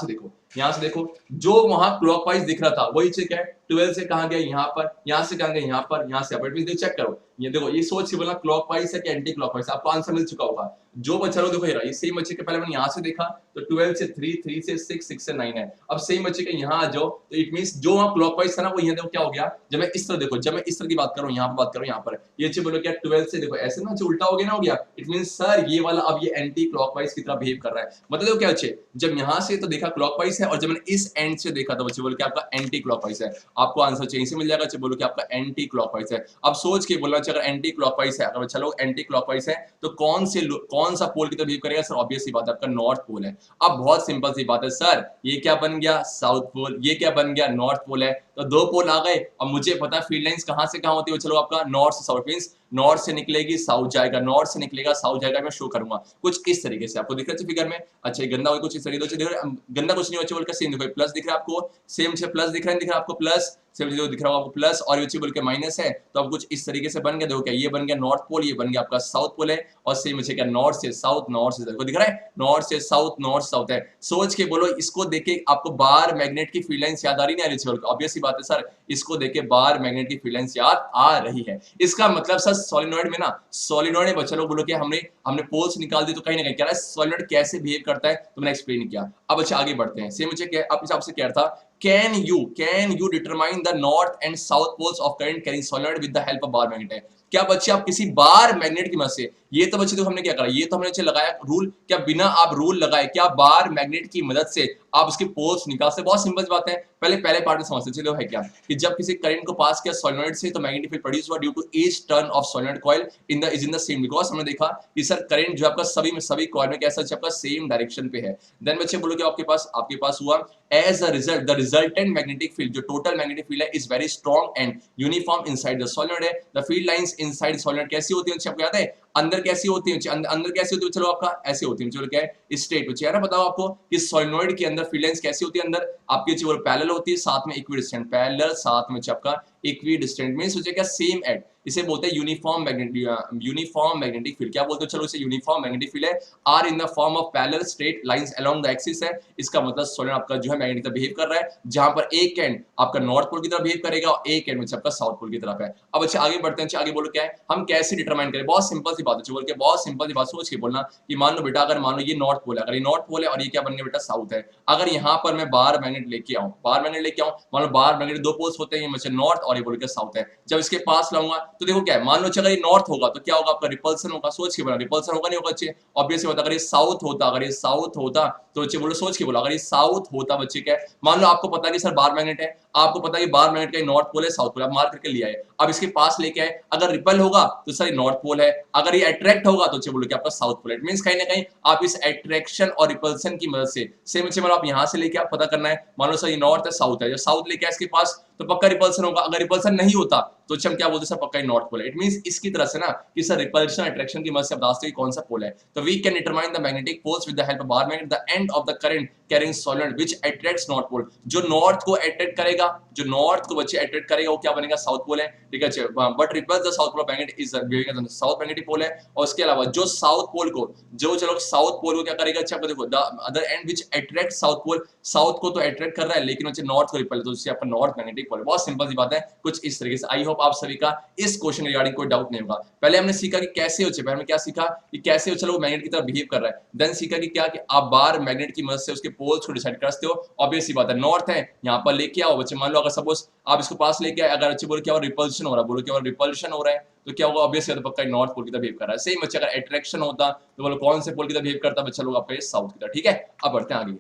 से देखो, जो वहां क्लॉकवाइज दिख रहा था वही चेक है, 12 से कहां गया यहाँ पर, यहां से कहां गया यहाँ पर, यहां से इट मींस चेक करो, ये देखो, ये सोच के बोलना क्लॉकवाइज है कि एंटी क्लॉकवाइज, आपको आंसर मिल चुका होगा। जो बच्चा लोग देखो ये सेम बच्चे के पहले मैंने यहां से देखा, तो 12 से 3, 3 से 6, 6 से 9 है। अब सेम बच्चे के यहाँ आ जाओ, तो इट मींस जो वहां क्लॉकवाइज था ना, वो यहाँ देखो क्या हो गया, जब मैं इस तरह देखो, जब मैं इस तरह की बात कर रहा हूँ, यहाँ पर बात कर रहा हूँ, यहाँ पर ये चीज बोलो क्या 12 से देखो ऐसे ना, उल्टा हो गया ना, हो गया, इट मींस सर ये वाला अब ये एंटी क्लॉकवाइज की तरह बिहेव कर रहा है। मतलब क्या बच्चे, जब यहाँ से तो देखा क्लॉकवाइज है, और जब मैंने इस एंड से देखा तो बच्चे बोलो कि आपका एंटी क्लॉकवाइज है। आपको आंसर चेंज से मिल जाएगा, बच्चे बोलो कि आपका एंटी क्लॉकवाइज है। अब सोच के बोलना चाहिए, अगर एंटी क्लॉकवाइज है, अगर चलो एंटी क्लॉकवाइज है, तो कौन सा पोल की तरह बिहेव करेगा सर? ऑब्वियस सी बात है, आपका नॉर्थ पोल है। अब बहुत सिंपल सी बात है सर, ये क्या बन गया साउथ पोल, ये क्या बन गया नॉर्थ पोल है, तो दो पोल आ गए। अब मुझे पता फील्ड लाइंस कहां से कहां होती है, चलो आपका नॉर्थ से साउथ, मींस नॉर्थ से निकलेगी साउथ जाएगा, नॉर्थ से निकलेगा साउथ जाएगा, मैं शो करूंगा कुछ इस तरीके से, आपको दिख रहा है फिगर में। अच्छा ये गंदा कुछ इस तरीके से, गंदा कुछ नहीं, बच्चे बोल के सेम देखो, प्लस दिख रहा है आपको, सेम से प्लस दिख रहा है आपको, प्लस सेम दिख रहा होगा आपको प्लस, और बच्चे बोल के माइनस है, तो अब कुछ इस तरीके से बन गया। देखो क्या ये बन गया नॉर्थ पोल, ये बन गया आपका साउथ पोल है, और सेम बच्चे क्या नॉर्थ से साउथ, नॉर्थ से देखो दिख रहा है, नॉर्थ से साउथ, नॉर्थ साउथ है। सोच के बोलो, इसको देख के आपको बार मैग्नेट की फील्ड लाइंस याद आ रही नहीं आ रही? ऑब्वियस सी बात है सर, इसको देख के बार मैग्नेट की फील्ड लाइंस याद आ रही है। इसका मतलब सर सॉलिनॉइड में ना, सॉलिनॉइड में बच्चा लोग बोलो कि हमने पोल्स निकाल दी, तो कहीं ना कहीं क्या है सॉलिनॉइड कैसे बिहेव करता है, तो मैंने एक्सप्लेन किया। अब अच्छा आगे बढ़ते हैं, सेम मुझे आप हिसाब से कह रहा था, can you determine the north and south poles of current carrying solenoid with the help of bar magnet? क्या बच्चे आप किसी बार मैग्नेट की मदद से, ये तो बच्चे तो हमने क्या करा, ये तो हमने लगाया रूल, क्या बिना आप रूल लगाए क्या बार मैग्नेट की मदद से आप उसके पोल्स निकाल सकते? बहुत सिंपल बात है, पहले पार्ट में समझते चलो है क्या, कि जब किसी करंट को पास किया सोलेनॉइड से, तो मैग्नेटिक फील्ड प्रोड्यूस हुआ due to each turn of solenoid coil in the same, because हमने देखा कि सर करंट जो आपका सभी कॉइल में कैसा आपका सेम डायरेक्शन पे है। देन बच्चे बोलो कि आपके पास हुआ as a result the resultant magnetic field, जो टोटल मैग्नेटिक फील्ड है is very strong and uniform inside the solenoid है। The field lines inside solenoid कैसी होती है आपको याद है? अंदर कैसी होती है? अंदर कैसी होती है? चलो आपका ऐसे होती है, चलो क्या है स्ट्रेट बच्चे, है ना? बताओ आपको कि सोलेनॉइड के अंदर फील्ड लाइंस कैसी होती है? अंदर आपकी जो पैरेलल होती है, साथ में इक्विडिस्टेंट, पैरेलल साथ में आपका इक्विडिस्टेंट, मींस सोचिए क्या सेम एट, इसे बोलते हैं यूनिफॉर्म मैग्नेटिक फील्ड। क्या बोलते हो, चलो इसे यूनिफॉर्म मैग्नेटिक फील्ड है। Are in the form of parallel straight lines along the axis है। इसका मतलब सोलेनोइड आपका जो है मैग्नेटिक बिहेव कर रहा है, जहां पर एक एंड आपका नॉर्थ पोल की तरफ बिहेव करेगा और एक एंड में आपका साउथ पोल की तरफ है। अब अच्छा आगे बढ़ते हैं, आगे बोलो क्या है, हम कैसे डिटरमाइन करें। बहुत सिंपल सी बात है, बोल के बहुत सिंपल सी बात सोच के बोलना कि मान लो बेटा, अगर मान लो ये नॉर्थ पोल है, अगर ये नॉर्थ पोल है और ये क्या बन गया बेटा साउथ है, अगर यहाँ पर मैं बार मैग्नेट लेके आऊं, मान लो बार मैग्नेट दो पोल्स होते हैं, ये मुझे नॉर्थ और ये बोल के साउथ है। जब इसके पास लाऊंगा तो देखो क्या है, मान लो अगर ये नॉर्थ होगा तो क्या होगा, आपका रिपल्सन होगा। सोच के बोला रिपल्सन होगा नहीं होगा बच्चे, ऑब्वियस बात। अगर ये साउथ होता, तो बच्चे बोलो, सोच के बोला, अगर ये साउथ होता बच्चे क्या है, मान लो आपको पता है कि सर बार मैग्नेट है, आपको पता है कि बार मैग्नेट का नॉर्थ पोल है साउथ पोल, आप मार्क करके लिया है। अब इसके पास लेके आए, अगर रिपल होगा तो सर नॉर्थ पोल है, अगर ये अट्रैक्ट होगा तो बोलो कि आपका साउथ पोल है। इट मींस कहीं ना कहीं आप इस अट्रैक्शन और रिपल्सन की मदद से सेम आप यहां से लेके आप पता करना है, मान लो सर ये नॉर्थ है साउथ है, जब साउथ लेके आए इसके पास तो पक्का रिपल्सन होगा, अगर रिपल्सन नहीं होता तो हम क्या बोलते हैं सर पक्का नॉर्थ पोल है। इट मींस इसकी तरह से ना कि सर रिपल्शन अट्रैक्शन की मदद से आप बताते हैं कौन सा पोल है। तो we can determine the magnetic poles with the help of bar magnet, the end of the current carrying solenoid which attracts north pole. जो नॉर्थ को अट्रैक्ट करेगा, जो नॉर्थ को बच्चे अट्रैक्ट करेगा वो क्या बनेगा, साउथ पोल है, ठीक है। But repels the south pole of magnet is the south magnetic pole है। और उसके अलावा जो साउथ पोल को साउथ पोल को क्या करेगा, अच्छा देखो the other end which attract south pole, south को तो अट्रैक्ट कर रहा है लेकिन बच्चे नॉर्थ को रिपल, तो उससे आपका नॉर्थ मैग्नेटिक पोल है। बहुत सिंपल सी बात है, कुछ इस तरीके से। आई होप आप सभी का इस क्वेश्चन रिगार्डिंग कोई डाउट नहीं होगा। पहले हमने सीखा कि कैसे हो, पहले हमने क्या सीखा कि कैसे हो चलो वो मैग्नेट की तरह बिहेव कर रहा है, देन सीखा कि क्या कि आप बार मैग्नेट की मदद से उसके पोल्स को डिसाइड कर सकते हो। ऑब्वियस सी बात है, नॉर्थ है यहाँ पर लेके आओ बच्चे, मान लो अगर सपोज आप इसको पास लेके आए, अगर अच्छे बोलो क्या रिपल्शन हो रहा है, बोलो क्या रिपल्शन हो रहा है तो क्या होगा, ऑब्वियसली तो पक्का नॉर्थ पोल की तरह बिहेव कर रहा है। सेम बच्चे अगर अट्रैक्शन होता तो बोलो कौन से पोल की तरह बिहेव करता, बच्चा लोग आपका साउथ की तरह, ठीक है। अब बढ़ते हैं आगे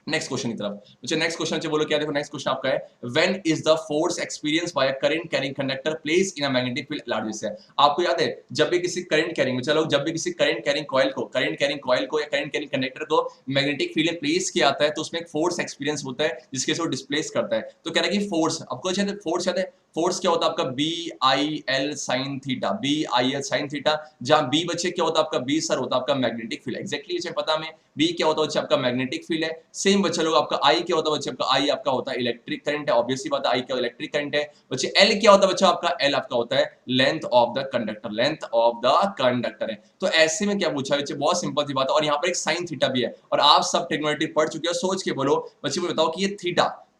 नेक्स्ट क्वेश्चन की तरफ। अच्छा नेक्स्ट क्वेश्चन बोलो क्या, देखो नेक्स्ट क्वेश्चन आपका है, when is the force experience bye a current carrying conductor place in a magnetic field largest है। आपको याद है जब भी किसी करंट कैरिंग चलो जब भी किसी करंट कैरिंग कॉइल को या करंट कैरिंग कंडक्टर को मैग्नेटिक फील्ड में प्लेस किया जाता है तो उसमें एक फोर्स एक्सपीरियंस होता है जिसके से वो डिस्प्लेस करता है। तो कह रहा है कि फोर्स, आपको फोर्स याद है, फोर्स क्या होता है आपका BIL sin theta, BIL sin theta, जहां B बच्चे क्या होता है आपका, B सर होता है आपका मैग्नेटिक फील्ड। एग्जैक्टली इसे पता हमें B क्या होता है बच्चे आपका मैग्नेटिक फील्ड है। सेम बच्चे लोग आपका I क्या होता है बच्चे आपका, I आपका होता है इलेक्ट्रिक करंट है, ऑब्वियसली बात है I क्या इलेक्ट्रिक करंट है। बच्चे L क्या होता है बच्चा आपका, L आपका होता है length of the conductor, length of the conductor है। तो ऐसे में क्या पूछा बच्चे, बहुत सिंपल सी बात है। और यहाँ पर एक sin थीटा भी है और आप सब ट्रिग्नोमेट्री पढ़ चुके हो, सोच के बोलो बच्चे मुझे बताओ कि ये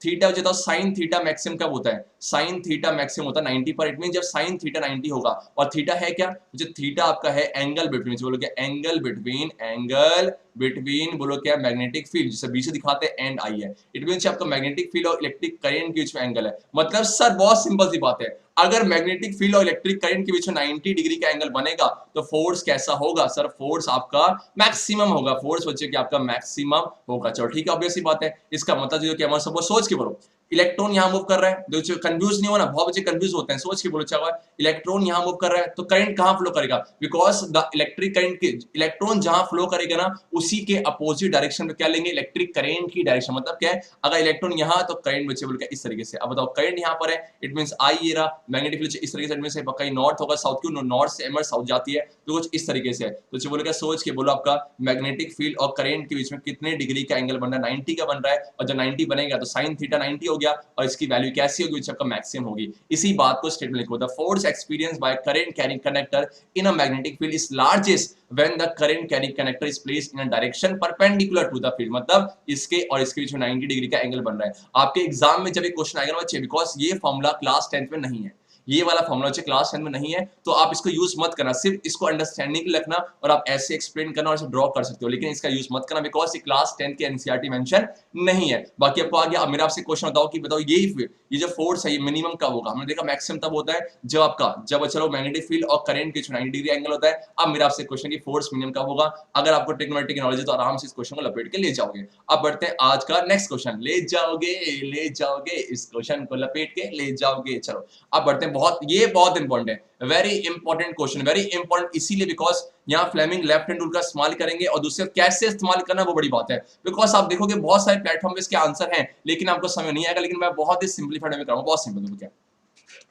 थीटा जो था साइन थीटा मैक्सिमम कब होता है, साइन थीटा मैक्सिमम होता है 90 पर। इट मीन जब साइन थीटा 90 होगा, और थीटा है क्या, जो थीटा आपका है एंगल बिटवीन, बोलो क्या एंगल बिटवीन बोलो क्या मैग्नेटिक फील्ड, जिसे बीच से दिखाते हैं एंड आई है। इट मीन आपका मैग्नेटिक फील्ड और इलेक्ट्रिक करंट के बीच में एंगल है। मतलब सर बहुत सिंपल सी बात है, अगर मैग्नेटिक फील्ड और इलेक्ट्रिक करंट के बीच में 90 डिग्री का एंगल बनेगा तो फोर्स कैसा होगा सर, फोर्स आपका मैक्सिमम होगा, फोर्स बच्चे कि आपका मैक्सिमम होगा। चलो ठीक है, ऑब्वियस सी बात है। इसका मतलब जो कि हमारा सब सोच के बोलो, इलेक्ट्रॉन यहां मूव कर रहा है, जो कंफ्यूज नहीं होना, बहुत बच्चे कंफ्यूज होते हैं, सोच के बोलो चाहे इलेक्ट्रॉन यहां मूव कर रहा है तो करंट कहां फ्लो करेगा, बिकॉज द इलेक्ट्रिक करंट के इलेक्ट्रॉन जहां फ्लो करेगा ना उसी के अपोजिट डायरेक्शन में क्या लेंगे, इलेक्ट्रिक करंट की डायरेक्शन। मतलब क्या है, अगर इलेक्ट्रॉन यहां तो करंट बच्चे बोल के इस तरीके से। अब बताओ करंट यहां पर है, इट मींस आई ये रहा, मैग्नेटिक फील्ड इस तरीके से, इट मींस पक्का नॉर्थ होगा साउथ, क्यों नॉर्थ से एमर साउथ जाती है तो कुछ इस तरीके से है। तो बोलो क्या, सोच के बोलो आपका मैग्नेटिक फील्ड और करंट के बीच में कितने डिग्री का एंगल बन रहा है, 90 का बन रहा है। और जब 90 बनेगा तो sin थीटा 90 हो गया और इसकी वैल्यू कैसी होगी, आपका मैक्सिमम होगी। इसी बात को स्टेटमेंट लिखो, the force experienced by current carrying conductor in a magnetic field is largest when the current carrying conductor is placed in a direction perpendicular to the field. मतलब इसके और इसके बीच में 90 डिग्री का एंगल बन रहा है। आपके एग्जाम में जब ये क्वेश्चन आएगा ना बच्चे, बिकॉज ये फॉर्मूला क्लास 10th में नहीं है, ये वाला फॉर्मूला क्लास 10 में नहीं है, तो आप इसको यूज मत करना, सिर्फ इसको अंडरस्टैंडिंग रखना और आप ऐसे एक्सप्लेन करना और इसे ड्रॉ कर सकते हो, लेकिन इसका यूज मत करना बिकॉज ये क्लास 10 के एनसीईआरटी मेंशन नहीं है। बाकी आपको आ गया। अब मेरा आपसे क्वेश्चन बताओ कि बताओ ये जो फोर्स है ये मिनिमम कब होगा, हमने देखा मैक्सिमम तब होता है जब चलो मैग्नेटिक फील्ड और करंट के 90 डिग्री एंगल होता है। अब मेरा आपसे क्वेश्चन की फोर्स मिनिमम कब होगा, अगर आपको ट्रिग्नोमेट्री की नॉलेज है तो आराम से इस क्वेश्चन को लपेट के ले जाओगे। अब बढ़ते हैं आज का नेक्स्ट क्वेश्चन, ले जाओगे इस क्वेश्चन को लपेट के ले जाओगे। चलो अब बढ़ते हैं, बहुत इंपॉर्टेंट है, very important question, very important इसीलिए बिकॉज यहाँ फ्लेमिंग लेफ्ट हैंड रूल का इस्तेमाल करेंगे और दूसरे कैसे इस्तेमाल करना वो बड़ी बात है। बिकॉज आप देखोगे बहुत सारे प्लेटफॉर्म पे इसके आंसर हैं लेकिन आपको समझ नहीं आएगा, लेकिन मैं बहुत ही सिंपलीफाइड में करूंगा, बहुत सिंपल। क्या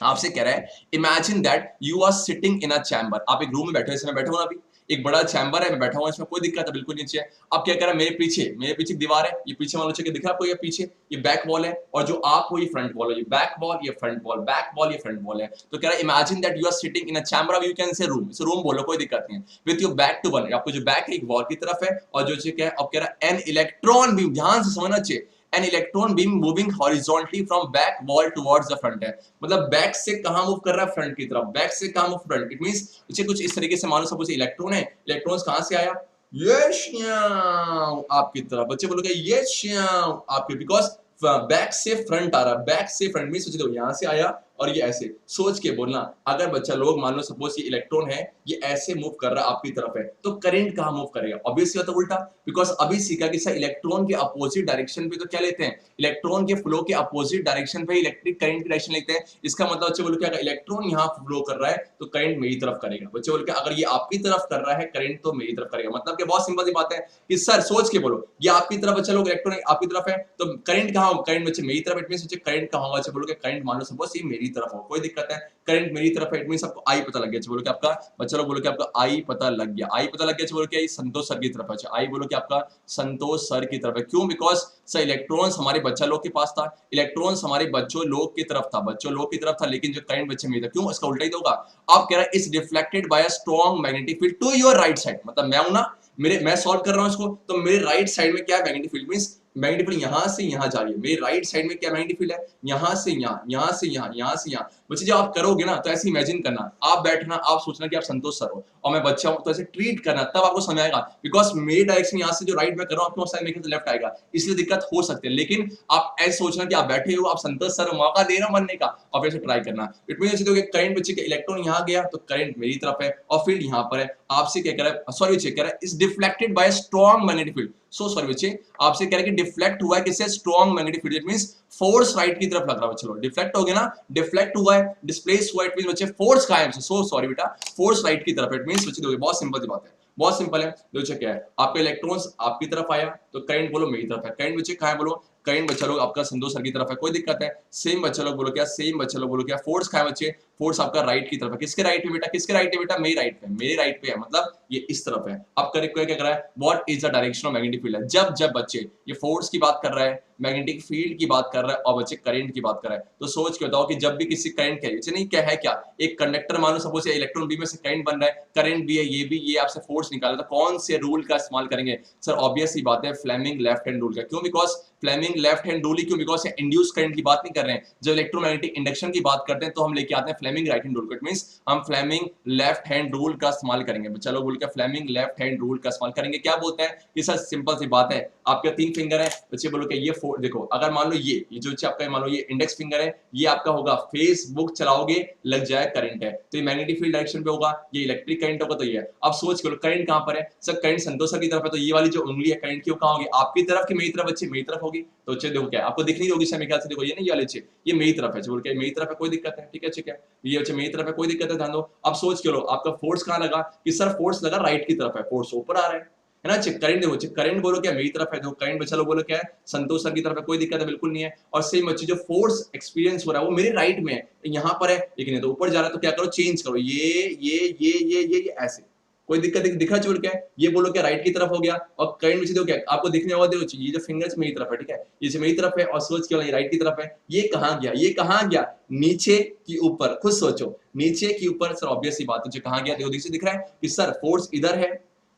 आपसे कह रहा है, imagine that you are sitting in a chamber, आप एक रूम में बैठे हो, इसमें बैठे हो ना अभी, एक बड़ा चैम्बर है, मैं बैठा हुआ इसमें, कोई दिक्कत है बिल्कुल नीचे है। अब क्या कह रहा है, मेरे पीछे दीवार है, ये पीछे मान लो दिख रहा है आपको, ये पीछे ये बैक वॉल है, और जो आप हो ये फ्रंट वॉल है, ये बैक वॉल, ये फ्रंट वॉल, बैक वॉल, ये फ्रंट वॉल है। तो कह रहा है imagine that you are sitting in a chamber, of you can say room, इसे रूम बोलो कोई दिक्कत नहीं है, with your back to one, आपको जो बैक है एक वॉल की तरफ है, और जो क्या है, अब कह रहा है एन इलेक्ट्रॉन बीम, ध्यान से समझना चाहिए, an electron beam moving horizontally from back wall towards the front है, मतलब बैक से कहां मूव कर रहा है, फ्रंट की तरफ, बैक से कहां मूव, फ्रंट। इट मींस इसे कुछ इस तरीके से मानो, सपोज इलेक्ट्रॉन है, इलेक्ट्रॉन्स कहां से आया, ये श्याम आपकी तरफ, बच्चे बोलोगे ये श्याम आपके, बिकॉज बैक से फ्रंट आ रहा है, बैक से फ्रंट, मींस सोचो यहां से आया और ये ऐसे, सोच के बोलना, अगर बच्चा लोग मान लो सपोज ये इलेक्ट्रॉन है, ये ऐसे मूव कर रहा है आपकी तरफ है, तो करंट कहां मूव करेगा, ऑब्वियसली होता है उल्टा, बिकॉज अभी सीखा कि सर इलेक्ट्रॉन के अपोजिट डायरेक्शन पे तो क्या लेते हैं, इलेक्ट्रॉन के फ्लो के अपोजिट डायरेक्शन पे इलेक्ट्रिक करंट की डायरेक्शन लेते हैं। इसका मतलब बच्चे बोलो क्या, अगर इलेक्ट्रॉन यहां फ्लो कर रहा है तो करंट मेरी तरफ करेगा, बच्चे बोलो क्या, अगर ये आपकी तरफ कर रहा है करंट तो मेरी तरफ करेगा, मतलब कि बहुत सिंपल सी बात है कि सर सोच के बोलो, ये आपकी तरफ बच्चे लोग, इलेक्ट्रॉन आपकी तरफ है तो करंट कहां होगा, करंट बच्चे मेरी तरफ, इट मींस बच्चे करंट कहां होगा, बच्चे बोलो कि करंट मान लो सपोज ये मेरी तरफ हो, कोई दिक्कत है, करंट मेरी तरफ है, इट मींस आपको आई पता लग गया, बोलो कि आपका बच्चा लोग बोलो कि आपका आई पता लग गया, आई पता लग गया, बोलो कि संतोष सर की तरफ है, आई बोलो कि आपका संतोष सर की तरफ है, क्यों, बिकॉज सर इलेक्ट्रॉन्स हमारे बच्चा लोग के पास था, इलेक्ट्रॉन्स हमारे बच्चों लोग की तरफ था, बच्चों लोग की तरफ था, लेकिन जो करंट बच्चे में था, क्यों, इसका उल्टा ही तो होगा। आप कह रहा है is deflected by a strong magnetic field to your right side, मतलब मैं हूं ना, मैं सॉल्व कर रहा हूं इसको, तो मेरे राइट साइड में क्या है, magnetic field, means magnetic field यहां से यहां जा रही है, मेरे राइट साइड में क्या मैग्नेटिक फील्ड है, यहां से यहां, यहां से यहां, यहां से यहां। बच्चे जब आप करोगे ना तो ऐसे इमेजिन करना, आप बैठना, आप सोचना कि आप संतोष सर हो और मैं बच्चा हूं, तो ऐसे ट्रीट करना, तब आपको समझ आएगा, बिकॉज मेरी डायरेक्शन यहां से जो राइट में कर रहा हूं, आपको साइड में लेफ्ट आएगा, इसलिए दिक्कत हो सकती है। लेकिन आप ऐसे सोचना कि आप बैठे हो, आप संतोष सर मौका दे रहे हो बनने का, और फिर से ट्राई करना। इट मींस करंट बच्चे के इलेक्ट्रॉन यहां गया तो करंट मेरी तरफ है और फील्ड यहां पर है, आपसे क्या कह रहा है, सॉरी चेक कर रहा है, is deflected bye strong magnetic field, so sorry बच्चे, आपसे कह रहा है कि डिफ्लेक्ट हुआ है किससे, strong magnetic field, it means force right की तरफ लग रहा है, चलो डिफ्लेक्ट हो गया ना, डिफ्लेक्ट हुआ है, डिस्प्लेस हुआ, इट मींस बच्चे फोर्स कहां है, सो सॉरी बेटा, फोर्स राइट की तरफ, इट मींस बच्चे देखो बहुत सिंपल सी बात है, बहुत सिंपल है। देखो क्या है, आपके इलेक्ट्रॉन्स आपकी तरफ आया तो करंट बोलो मेरी तरफ है, करंट बच्चे कहां है बोलो, करंट बच्चा लोग आपका संतोष सर की तरफ है, कोई दिक्कत है, सेम बच्चा लोग बोलो क्या, सेम बच्चा लोग बोलो क्या, फोर्स कहां है बच्चे, फोर्स आपका राइट की तरफ है, किसके राइट में बेटा, किसके राइट में बेटा, मेरी राइट पे, मेरे राइट पे है, मतलब ये इस तरफ है। अब करेक्ट क्या कर रहा है, what is the direction of magnetic field है, जब जब बच्चे ये फोर्स की बात कर रहा है, मैग्नेटिक फील्ड की बात कर रहा है और बच्चे करंट की बात कर रहा है, तो सोच के बताओ कि जब भी किसी करंट क्या नहीं क्या है, क्या एक कंडक्टर मानो सपोज इलेक्ट्रॉन बीम में से करंट बन रहा है, करंट भी है, ये भी, ये आपसे फोर्स निकाला, तो कौन से रूल का इस्तेमाल करेंगे, सर ऑब्वियस ही बात है फ्लेमिंग लेफ्ट हैंड रूल का, क्यों, because Fleming left hand rule ही, क्यों, बिकॉज इंड्यूस करंट की बात नहीं कर रहे हैं, जब इलेक्ट्रोमैग्नेटिक इंडक्शन की बात करते हैं तो हम लेके आते हैं फ्लेमिंग राइट हैंड रूल को, इट मींस हम फ्लेमिंग लेफ्ट हैंड रूल का इस्तेमाल करेंगे, चलो बोल के फ्लेमिंग लेफ्ट हैंड रूल का इस्तेमाल करेंगे, क्या बोलते हैं कि सर सिंपल सी बात है, आपके 3 फिंगर है, बच्चे बोलो कि ये देखो, अगर मान लो ये जो आपका मान लो ये इंडेक्स फिंगर है, ये आपका होगा, फेसबुक चलाओगे लग जाए करंट है, तो ये मैग्नेटिक फील्ड डायरेक्शन पे होगा, ये इलेक्ट्रिक करंट होगा, तो ये है। अब सोच करो करंट कहां पर है, सर करंट संतोष सर की तरफ है, तो ये वाली जो उंगली है करंट की वो कहां होगी, आपकी तरफ की मेरी तरफ, बच्चे मेरी तरफ होगी, तो बच्चे देखो क्या आपको दिख नहीं होगी, मेरे ख्याल से देखो ये नहीं, ये वाली अच्छे, ये मेरी तरफ है, बोल के मेरी तरफ है, कोई दिक्कत है, ठीक है, ठीक है, ये बच्चे मेरी तरफ है, कोई दिक्कत है, ध्यान दो। अब सोच के लो आपका फोर्स कहां लगा, कि सर फोर्स लगा राइट की तरफ है, फोर्स ऊपर आ रहा है ना, चेक करंट देखो, चेक करंट बोलो क्या मेरी तरफ है, देखो करंट बच्चा लोग बोलो क्या है, संतोष सर की तरफ है, कोई दिक्कत है बिल्कुल नहीं है, और सेम बच्चे जो फोर्स एक्सपीरियंस हो रहा है वो मेरे राइट में है, यहाँ पर है, लेकिन ये तो ऊपर जा रहा है, तो क्या करो चेंज करो, ये ऐसे, कोई दिक्कत दिख रहा है, क्या है, ये बोलो क्या राइट की तरफ हो गया, और करंट बच्चे देखो क्या आपको दिखने वाला, देखो ये जो फिंगर्स मेरी तरफ है, ठीक है, ये मेरी तरफ है, और सोच के राइट की तरफ है, ये कहां गया, ये कहां गया, नीचे की ऊपर, खुद सोचो, नीचे की ऊपर, सर ऑब्वियस सी बात है, कहां गया, देखो दिख रहा है कि सर फोर्स इधर है,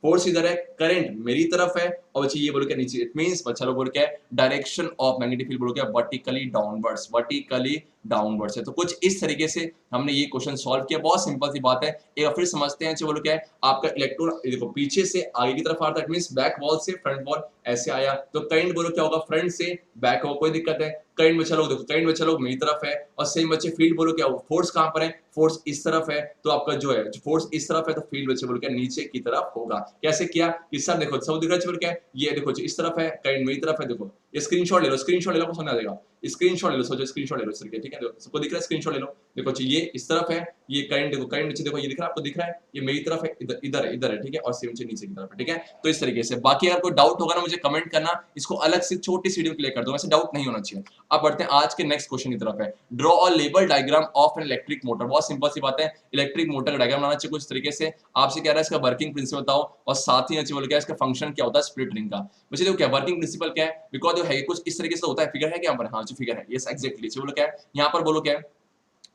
फोर्स इधर है, करंट मेरी तरफ है, और बच्चे ये बोलो क्या नीचे, इट मींस बच्चा लोग बोलो क्या डायरेक्शन ऑफ मैग्नेटिक फील्ड बोलो क्या वर्टिकली डाउनवर्ड्स, वर्टिकली डाउनवर्ड्स है। तो कुछ इस तरीके से हमने ये क्वेश्चन सॉल्व किया, बहुत सिंपल सी बात है। एक बार फिर समझते हैं, बोलो क्या है, आपका इलेक्ट्रॉन देखो पीछे से आगे की तरफ आ रहा था, इट मींस बैक वॉल से फ्रंट वॉल ऐसे आया, तो करंट बोलो क्या होगा, फ्रंट से बैक होगा, कोई दिक्कत है, करंट बच्चा लोग देखो, करंट बच्चा लोग मेरी तरफ है, और सेम बच्चे फील्ड बोलो क्या, फोर्स कहां पर है, फोर्स इस तरफ है, तो आपका जो है फोर्स इस तरफ है, तो फील्ड बच्चे बोलो क्या नीचे की तरफ होगा। कैसे किया कि सर देखो सब दिख रहा है, क्या है, ये देखो इस तरफ है, करंट मेरी तरफ है, देखो ये स्क्रीनशॉट ले लो, स्क्रीनशॉट ले लो, समझ आ जाएगा, स्क्रीनशॉट ले लो, सोचो स्क्रीनशॉट ले लो सर के, ठीक है, देखो सबको दिख रहा है, स्क्रीनशॉट ले लो, देखो ये इस तरफ है, ये करंट देखो, करंट नीचे देखो, ये दिख रहा है आपको, दिख रहा है, ये मेरी तरफ है, इधर है, ठीक है, और सेम नीचे की तरफ है, ठीक है। तो इस तरीके से, बाकी अगर कोई डाउट होगा ना मुझे कमेंट करना, इसको अलग से छोटी सी वीडियो क्लियर कर दो, वैसे डाउट नहीं होना चाहिए। अब बढ़ते हैं आज के नेक्स्ट क्वेश्चन की तरफ है, draw a label diagram of N electric motor, बहुत बहुत सिंपल सी बात है, इलेक्ट्रिक मोटर का डायग्राम बनाना चाहिए कुछ तरीके से। आपसे कह रहा है इसका वर्किंग प्रिंसिपल बताओ और साथ ही अच्छे बोल क्या इसका फंक्शन क्या होता है स्प्लिट रिंग का। बच्चे देखो क्या वर्किंग प्रिंसिपल क्या है, बिकॉज जो है कुछ इस तरीके से होता है, फिगर है क्या यहाँ पर, हाँ जो फिगर है यस एग्जैक्टली। बोलो क्या है यहाँ पर, बोलो क्या है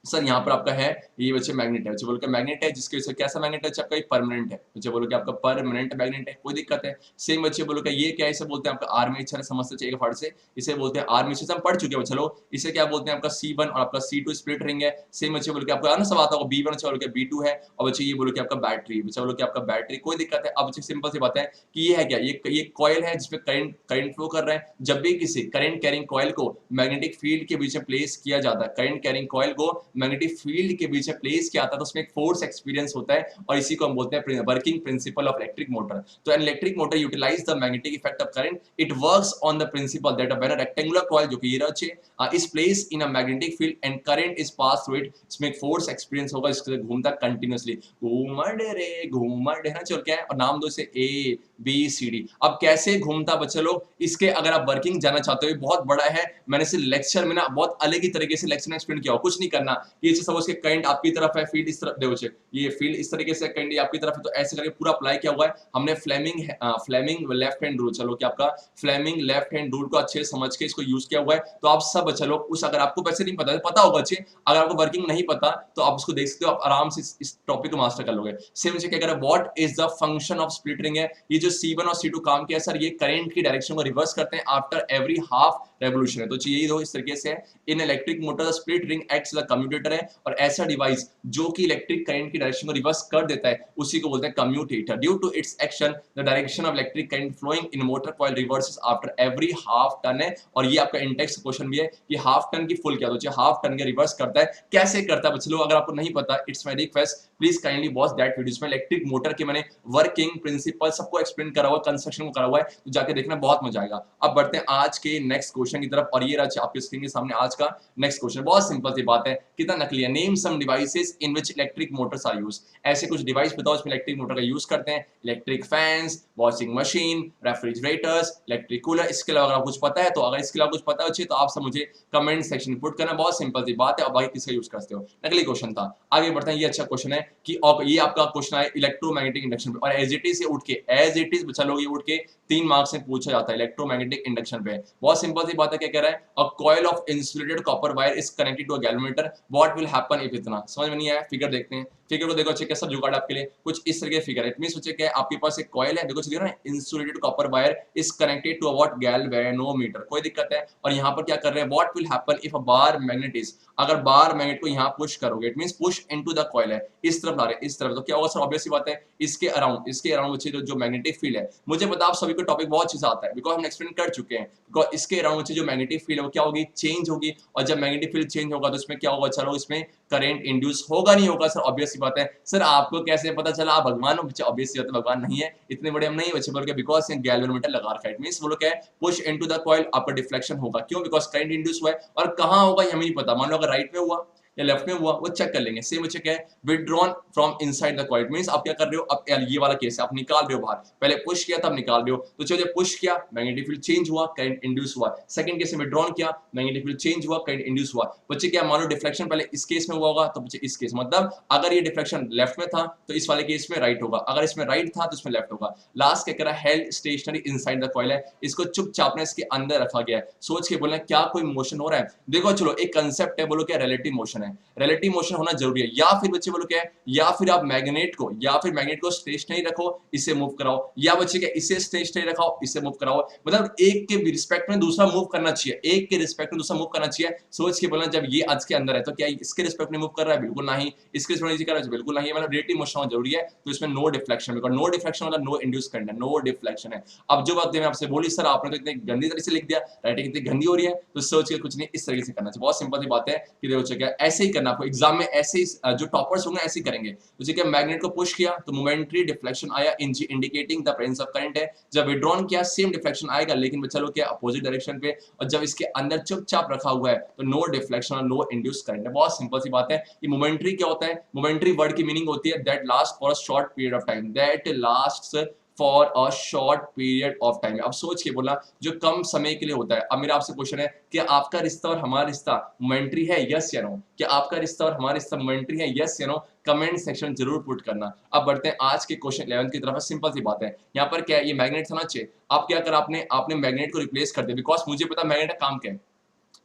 सर, यहाँ पर आपका है ये बच्चे मैग्नेट है, बच्चे बोलो क्या मैग्नेट है, जिसके वजह से कैसा मैग्नेट है आपका, ये परमानेंट है। बच्चे बोलो क्या आपका परमानेंट मैग्नेट है, कोई दिक्कत है। सेम बच्चे बोलो क्या ये क्या है, इसे बोलते हैं आपका आर्मेचर, समझते चाहिए फट से, इसे बोलते हैं आर्मेचर, से हम पढ़ चुके हैं चलो। इसे क्या बोलते हैं आपका C1 और आपका C2 स्प्लिट रिंग है। सेम बच्चे बोलो क्या आपको आना सब आता होगा, B1 बच्चे बोलो क्या B2 है, और बच्चे ये बोलो कि आपका बैटरी, बच्चे बोलो कि आपका बैटरी, कोई दिक्कत है। अब बच्चे सिंपल सी बात है कि ये है क्या, ये कॉइल है जिसपे करंट फ्लो कर रहा है। जब भी किसी करंट कैरिंग कॉइल को मैग्नेटिक फील्ड के बीच में प्लेस किया जाता है, करंट कैरिंग कॉइल को मैग्नेटिक फील्ड के बीच में प्लेस किया आता है, तो उसमें एक फोर्स एक्सपीरियंस होता है, और इसी को हम बोलते हैं working principle of electric motor. तो an electric motor utilize the magnetic effect of current, it works on the principle that when a rectangular coil, जो कि ये रचे, is placed in a magnetic field and current is pass through it, इसमें एक फोर्स एक्सपीरियंस होगा, इसके घूमता कंटिन्यूअसली, घूमड़ है ना, चल क्या है, और नाम दो इसे ABCD। अब कैसे घूमता बच्चे लोग, इसके अगर आप वर्किंग जानना चाहते हो, बहुत बड़ा है, मैंने इसे लेक्चर में ना बहुत अलग ही तरीके से लेक्चर में एक्सप्लेन किया हो, कुछ नहीं करना। ये सपोज के करंट आपकी तरफ है, फील्ड इस तरफ, देखो चेक, ये फील्ड इस तरीके से, करंट आपकी तरफ है, तो ऐसे करके पूरा अप्लाई किया हुआ है हमने फ्लेमिंग लेफ्ट हैंड रूल, चलो कि आपका फ्लेमिंग लेफ्ट हैंड रूल को अच्छे से समझ के इसको यूज किया हुआ है। तो आप सब चलो उस, अगर आपको वैसे नहीं पता होगा अच्छे, अगर आपको वर्किंग नहीं पता तो आप उसको देख सकते हो, आप आराम से इस टॉपिक को मास्टर कर लोगे। सेम से क्या करें, what is the function of split ring है, ये जो C1 और C2 काम किया सर, ये करंट की डायरेक्शन को रिवर्स करते हैं आफ्टर एवरी हाफ रेवोल्यूशन है। तो यही दो इस तरीके से in electric motor split ring acts as a commutator है, और ऐसा डिवाइस जो कि इलेक्ट्रिक करंट की डायरेक्शन को रिवर्स कर देता है उसी को बोलते हैं commutator. Due to its action the direction of electric current flowing in motor coil reverses after every half turn है। और ये आपका इंटेक्स क्वेश्चन भी है कि हाफ टर्न की फुल क्या होती है, हाफ टर्न के रिवर्स करता है, कैसे करता है बच्चे लोग, अगर आपको नहीं पता it's my request please kindly watch that video, में इलेक्ट्रिक मोटर के मैंने वर्किंग प्रिंसिपल सबको एक्सप्लेन करा हुआ है, कंस्ट्रक्शन को करा हुआ है, तो जाके देखना बहुत मजा आएगा। अब बढ़ते हैं आज के नेक्स्ट क्वेश्चन की तरफ, और ये रहा आपके स्क्रीन के सामने आज का नेक्स्ट क्वेश्चन। बहुत सिंपल सी बात है, कितना नकली है। Name some devices in which electric motors are used, ऐसे कुछ डिवाइस बताओ इसमें इलेक्ट्रिक मोटर का यूज करते हैं। Electric fans, washing machine, refrigerators, electric cooler. इसके अलावा अगर कुछ पता है तो, अगर इसके अलावा कुछ पता है तो आप सब मुझे कमेंट सेक्शन में पुट करना, बहुत सिंपल सी बात है। और बाकी किसका यूज करते हो, नकली क्वेश्चन था। आगे बढ़ते हैं, ये अच्छा क्वेश्चन है कि ये आपका क्वेश्चन है इलेक्ट्रोमैग्नेटिक इंडक्शन पे, और एज इट इज से उठ के, एज इट इज बच्चा लोग ये उठ के 3 मार्क्स में पूछा जाता है इलेक्ट्रोमैग्नेटिक इंडक्शन पे। बहुत सिंपल सी बात है, क्या कह रहा है, a coil of insulated copper wire is connected to a galvanometer, what will happen if, इतना समझ में नहीं आया, फिगर देखते हैं। फिगर को देखो, चेक कैसा जुगाड़ आपके लिए, कुछ इस तरह के फिगर है। इट मींस सोचिए क्या आपके पास एक कॉइल है, देखो चलिए ना, insulated copper wire is connected to a what, galvanometer, कोई दिक्कत है। और यहां पर क्या कर रहे हैं, what will happen if a bar magnet is, अगर बार मैग्नेट को यहां पुश करोगे, it means push into the coil है, इस तरफ ला रहे इस तरफ, तो क्या होगा सर, ऑब्वियस सी बात है, इसके अराउंड बच्चे जो मैग्नेटिक फील्ड है, मुझे पता आप सभी को टॉपिक बहुत अच्छे से आता है, बिकॉज हम एक्सप्लेन कर चुके हैं। बिकॉज इसके अराउंड बच्चे जो मैग्नेटिक फील्ड है वो क्या होगी, चेंज होगी, और जब मैग्नेटिक फील्ड चेंज होगा तो इसमें क्या होगा, चलो इसमें करंट इंड्यूस होगा नहीं होगा सर, ऑब्वियस सी बात है। सर आपको कैसे पता चला, आप भगवान हो बच्चे, ऑब्वियस सी बात है भगवान नहीं है, इतने बड़े हम नहीं बच्चे, बोल के बिकॉज गैल्वेनोमीटर लगा रखा है। इट मींस बोलो क्या है, पुश इनटू द कॉइल, आपका डिफ्लेक्शन होगा, क्यों, बिकॉज करंट इंड्यूस हुआ है, और कहां होगा ये हमें नहीं पता, मान लो अगर राइट में हुआ या लेफ्ट में हुआ, वो चेक कर लेंगे। सेम बच्चे क्या है, withdrawn from inside the coil, means आप क्या कर रहे हो, अब ये वाला केस है, आप निकाल रहे हो बाहर, पहले पुश किया तब निकाल रहे हो, तो चलो पुश किया, मैग्नेटिक फील्ड चेंज हुआ, करंट इंड्यूस हुआ। सेकंड केस में विथड्रॉन किया, मैग्नेटिक फील्ड चेंज हुआ, करंट इंड्यूस हुआ। बच्चे क्या, मान लो डिफ्लेक्शन पहले इस केस में हुआ होगा, तो बच्चे इस केस, मतलब अगर ये डिफ्लेक्शन लेफ्ट में था तो इस वाले केस में राइट होगा, अगर इसमें राइट था तो इसमें लेफ्ट होगा। लास्ट क्या करा, held stationary inside the coil है, इसको चुपचाप ने इसके अंदर रखा गया है, सोच के बोलना क्या कोई मोशन हो रहा है। देखो चलो एक कंसेप्ट है, बोलो क्या, रिलेटिव मोशन है, रिलेटिव मोशन होना जरूरी है, या फिर बच्चे बोलो क्या है, या फिर आप मैग्नेट को स्टेशनरी रखो, इसे मूव कराओ, या बच्चे क्या, इसे स्टेशनरी रखाओ, इसे मूव कराओ, मतलब एक के रिस्पेक्ट में दूसरा मूव करना चाहिए, एक के रिस्पेक्ट में दूसरा मूव करना चाहिए। सोच के बोलना, जब ये आज के अंदर है तो क्या इसके रिस्पेक्ट में मूव कर रहा है, बिल्कुल नहीं, इसके रिस्पेक्ट में कर रहा है, बिल्कुल नहीं, मतलब रिलेटिव मोशन होना जरूरी है। तो इसमें no deflection, because no deflection मतलब नो इंड्यूस करंट है, नो डिफ्लेक्शन है। अब जो बात मैंने आपसे बोली, सर आपने तो इतनी गंदी तरह से लिख दिया, राइटिंग इतनी गंदी हो रही है, तो सोच के कुछ नहीं, इस तरीके से करना चाहिए। बहुत सिंपल सी बात है कि देखो क्या, ऐसे ही करना, आपको एग्जाम में ऐसे ही जो टॉपर्स होंगे ऐसे ही करेंगे। तो क्या, मैग्नेट को पुश किया तो मोमेंटरी डिफ्लेक्शन आया, indicating the presence of current है। जब विड्रॉन किया सेम डिफ्लेक्शन आएगा, लेकिन चलो क्या, अपोजिट डायरेक्शन पे, और जब इसके अंदर चुपचाप रखा हुआ है तो नो डिफ्लेक्शन और नो इंड्यूस करंट है। बहुत सिंपल सी बात है। ये मोमेंटरी क्या होता है, मोमेंटरी वर्ड की मीनिंग होती है that last for a short period of time, that lasts for a short period of time. अब सोच के बोलना जो कम समय के लिए होता है। अब मेरा आपसे क्वेश्चन है कि आपका रिश्ता और हमारा रिश्ता मोमेंटरी है, यस या नो? क्या आपका रिश्ता और हमारा रिश्ता मोमेंटरी है, यस या नो? कमेंट सेक्शन जरूर पुट करना। अब बढ़ते हैं आज के क्वेश्चन 11 की तरफ। सिंपल सी बात है, यहाँ पर क्या है, ये मैग्नेट था ना अच्छे, आप क्या कर आपने मैग्नेट को रिप्लेस कर दिया, बिकॉज मुझे पता मैग्नेट का काम क्या है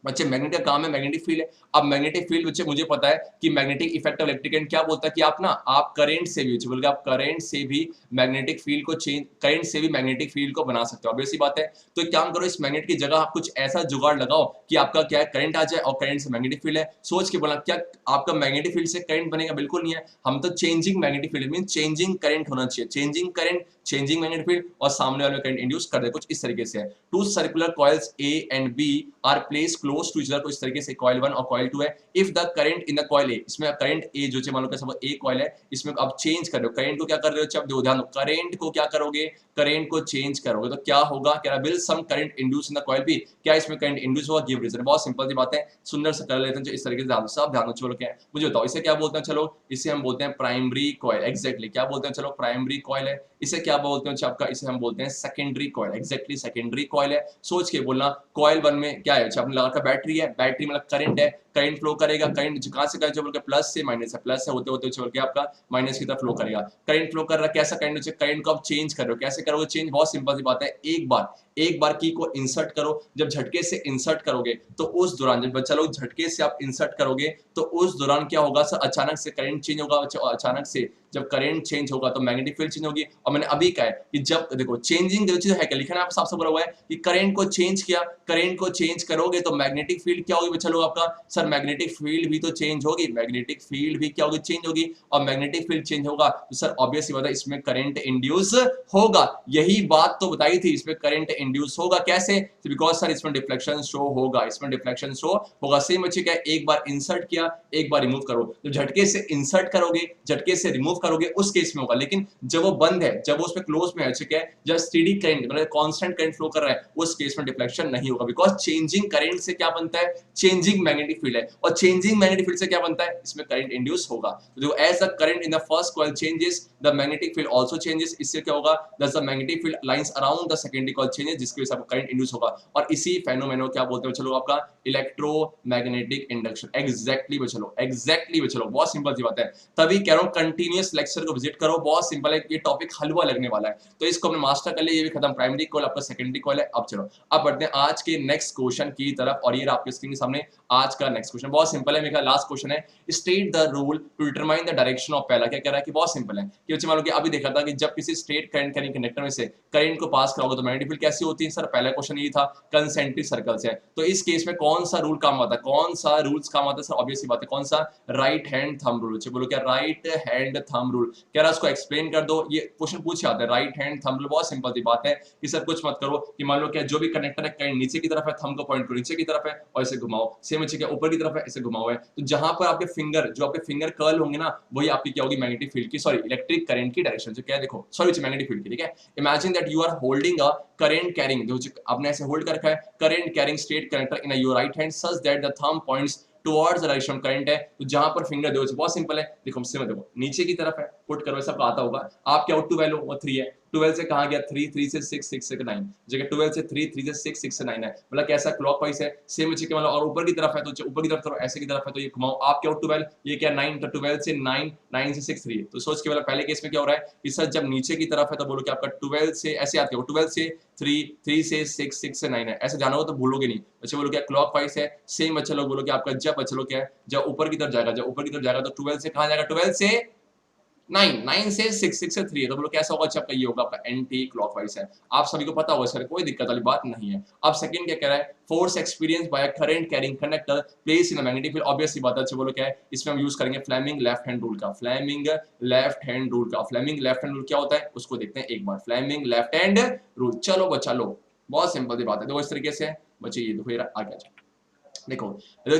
बच्चे, मैग्नेट का काम है मैग्नेटिक फील्ड है। अब मैग्नेटिक फील्ड बच्चे मुझे पता है कि magnetic effect of electric current क्या बोलता है कि आप करंट से भी बोल के आप करंट से भी मैग्नेटिक फील्ड को चेंज, करंट से भी मैग्नेटिक फील्ड को बना सकते हो। अब ऐसी बात है, तो एक काम करो, इस मैग्नेट की जगह आप कुछ ऐसा जुगाड़ लगाओ कि आपका क्या है, करंट आ जाए और करंट से मैग्नेटिक फील्ड है। सोच के बोला क्या आपका मैग्नेटिक फील्ड से करंट बनेगा? बिल्कुल नहीं है। हम तो changing magnetic field mean changing current होना चाहिए, changing current, changing magnetic field, और सामने वाले करंट इंड्यूस कर दे, कुछ इस तरीके से है। Two circular coils A and B are placed close to each other, कुछ तरीके से कॉइल 1 और कॉइल 2 है। If the current in the coil A, इसमें करंट A जो मान लो कि सब A कॉइल है, इसमें अब चेंज कर रहे हो करंट को, क्या कर रहे हो, अब ध्यान दो, करंट को क्या करोगे, करंट को चेंज करोगे तो क्या होगा, कह रहा will some current induce in the coil B, क्या इसमें करंट इंड्यूस होगा, गिव रीजन। बहुत सिंपल सी बात है, सुंदर से कर लेते हैं जो इस तरीके से, ध्यान सब ध्यान दो। चलो क्या है मुझे बताओ, इसे क्या बोलते हैं? चलो इसे हम बोलते हैं प्राइमरी कॉइल। एग्जैक्टली क्या बोलते हैं? चलो प्राइमरी कॉइल है। इसे क्या बोलते हैं आपका? इसे हम बोलते हैं secondary coil. Exactly secondary coil है। सोच के बोलना, कॉइल 1 में क्या है, आपने लगा बैटरी है, बैटरी मतलब करंट है, करंट फ्लो करेगा, करंट कहां से करेगा, बोल के प्लस से माइनस है, प्लस से होते होते चल के आपका माइनस की तरफ फ्लो करेगा। करंट फ्लो कर रहा है, कैसा करंट, करंट को आप चेंज कर रहे हो, कैसे करोगे चेंज? बहुत सिंपल सी बात है, एक बार की को इंसर्ट करो, जब झटके से इंसर्ट करोगे तो उस दौरान, जब बच्चा लोग झटके से आप इंसर्ट करोगे तो उस दौरान क्या होगा सर, अचानक से करंट चेंज होगा, अचानक से जब करंट चेंज होगा तो मैग्नेटिक फील्ड चेंज होगी। और मैंने अभी कहा है कि जब देखो चेंजिंग जो चीज है, क्या लिखा है आपको साफ साफ बोला हुआ है कि करंट को चेंज किया, करंट को चेंज करोगे तो मैग्नेटिक फील्ड क्या होगी बच्चा लोग आपका? सर मैग्नेटिक फील्ड भी तो चेंज होगी, मैग्नेटिक फील्ड भी क्या होगी, चेंज होगी। और मैग्नेटिक फील्ड चेंज होगा तो सर ऑब्वियस ही बात है इसमें करंट इंड्यूस होगा। यही बात तो बताई थी, इसमें करंट इंड्यूस होगा। कैसे? बिकॉज सर इसमें डिफ्लेक्शन शो होगा, इसमें डिफ्लेक्शन शो होगा। सेम बच्चे क्या, एक बार इंसर्ट किया, एक बार रिमूव करो, जब झटके से इंसर्ट करोगे, झटके से रिमूव करोगे उस केस में होगा। लेकिन जब वो बंद है, जब वो उसमें क्लोज में है, क्या है, जब स्टेडी करंट मतलब कांस्टेंट करंट फ्लो कर रहा है, उस केस में डिफ्लेक्शन नहीं होगा। बिकॉज चेंजिंग करंट से क्या बनता है, चेंजिंग मैग्नेटिक फील्ड है, और चेंजिंग मैग्नेटिक फील्ड से क्या बनता है, इसमें करंट इंड्यूस होगा। तो as the current in the first coil changes, the magnetic field also changes. इससे क्या होगा, the magnetic field lines around the secondary coil changes, जिसकी वजह से आपको करंट इंड्यूस होगा। और इसी फेनोमेनन क्या बोलते हैं चलो आपका, इलेक्ट्रोमैग्नेटिक इंडक्शन। एग्जैक्टली बचलो, एग्जैक्टली बचलो, बहुत सिंपल सी बात है। तभी कह रहा हूं कंटीन्यूअस लेक्चर को विजिट करो, बहुत सिंपल है, ये टॉपिक हलवा लगने वाला है। तो इसको हमने मास्टर कर लिया, ये भी खत्म, प्राइमरी कॉइल आपका सेकेंडरी कॉइल है। अब चलो अब बढ़ते हैं आज के नेक्स्ट क्वेश्चन की तरफ, और ये आपके स्क्रीन के सामने आज का नेक्स्ट क्वेश्चन बहुत सिंपल है, मेरा लास्ट क्वेश्चन है। State the rule to determine the direction of, पहला क्या कह रहा है कि बहुत सिंपल है कि बच्चे मान लो कि अभी देखा था कि जब किसी स्ट्रेट करंट कैरिंग कंडक्टर में से करंट को पास कराओगे तो मैग्नेटिक फील्ड कैसी होती है सर? पहला क्वेश्चन ये था, कंसेंट्रिक सर्कल से। तो इस केस में कौन सा रूल काम आता है, कौन सा रूल्स काम आता है सर? ऑब्वियस सी बात है, कौन सा? Right hand thumb rule. बोलो क्या राइट हैंड थंब रूल, कह रहा है उसको एक्सप्लेन कर दो। ये क्वेश्चन पूछे आते हैं, राइट हैंड थंब रूल, बहुत सिंपल सी बात है कि सर कुछ मत करो कि मान लो क्या जो भी कनेक्टर है करंट नीचे की तरफ है, थंब को पॉइंट करो नीचे की तरफ है और इसे घुमाओ, सेम अच्छे क्या ऊपर की तरफ है, इसे घुमाओ है। तो जहां पर आपके फिंगर, जो आपके फिंगर कर्ल होंगे ना, वही आपकी क्या होगी, मैग्नेटिक फील्ड की, सॉरी इलेक्ट्रिक करंट की डायरेक्शन। जो क्या है देखो, सॉरी मैग्नेटिक फील्ड की, ठीक है। Imagine that you are holding a current carrying, जो आपने ऐसे होल्ड कर रखा है, current carrying straight connector in your right hand such that the thumb points towards the direction current है। तो जहां पर फिंगर दो, बहुत सिंपल है, देखो मुझसे मत देखो, नीचे की तरफ है, पुट करो, सबको आता होगा। आप क्या 12 वो 3 है, 12 से कहां गया 3, 3 से 6, 6 से 9, जगह 12 से 3, 3 से 6, 6 से 9 है, मतलब कैसा क्लॉकवाइज है, सेम अच्छे के मतलब, और ऊपर की तरफ है तो ऊपर की तरफ करो, ऐसे की तरफ है तो ये घुमाओ। आप क्या 12, ये क्या 9, तो 12 से 9, 9 से 6 3 है। तो सोच के मतलब पहले केस में क्या हो रहा है कि सर जब नीचे की तरफ है तो बोलो कि आपका 12 से ऐसे आते हो, 12 से 3, 3 से 6, 6 से 9 है, ऐसे जाना हो तो भूलोगे नहीं। बच्चे बोलो क्या क्लॉकवाइज है, सेम बच्चे लोग बोलो कि आपका जब बच्चे लोग क्या है, जब ऊपर की तरफ जाएगा, जब ऊपर की तरफ जाएगा तो 12 से कहां जाएगा, 12 से 9, 9 से 6, 6 से 3 है, तो बोलो कैसा होगा, आपका ये होगा आपका एंटी क्लॉकवाइज है। आप सभी को पता होगा सर, कोई दिक्कत वाली बात नहीं है। अब सेकंड क्या कह रहा है, force experience by current carrying conductor place in a magnetic field. Obvious सी बात है, बोलो क्या है, इसमें हम यूज करेंगे फ्लेमिंग लेफ्ट हैंड रूल का, फ्लेमिंग लेफ्ट हैंड रूल का। फ्लेमिंग लेफ्ट हैंड रूल क्या होता है उसको देखते हैं एक बार, फ्लेमिंग लेफ्ट हैंड रूल। चलो बच्चा लो, बहुत सिंपल सी बात है, देखो इस तरीके से बच्चे, ये देखो ये आ गया। देखो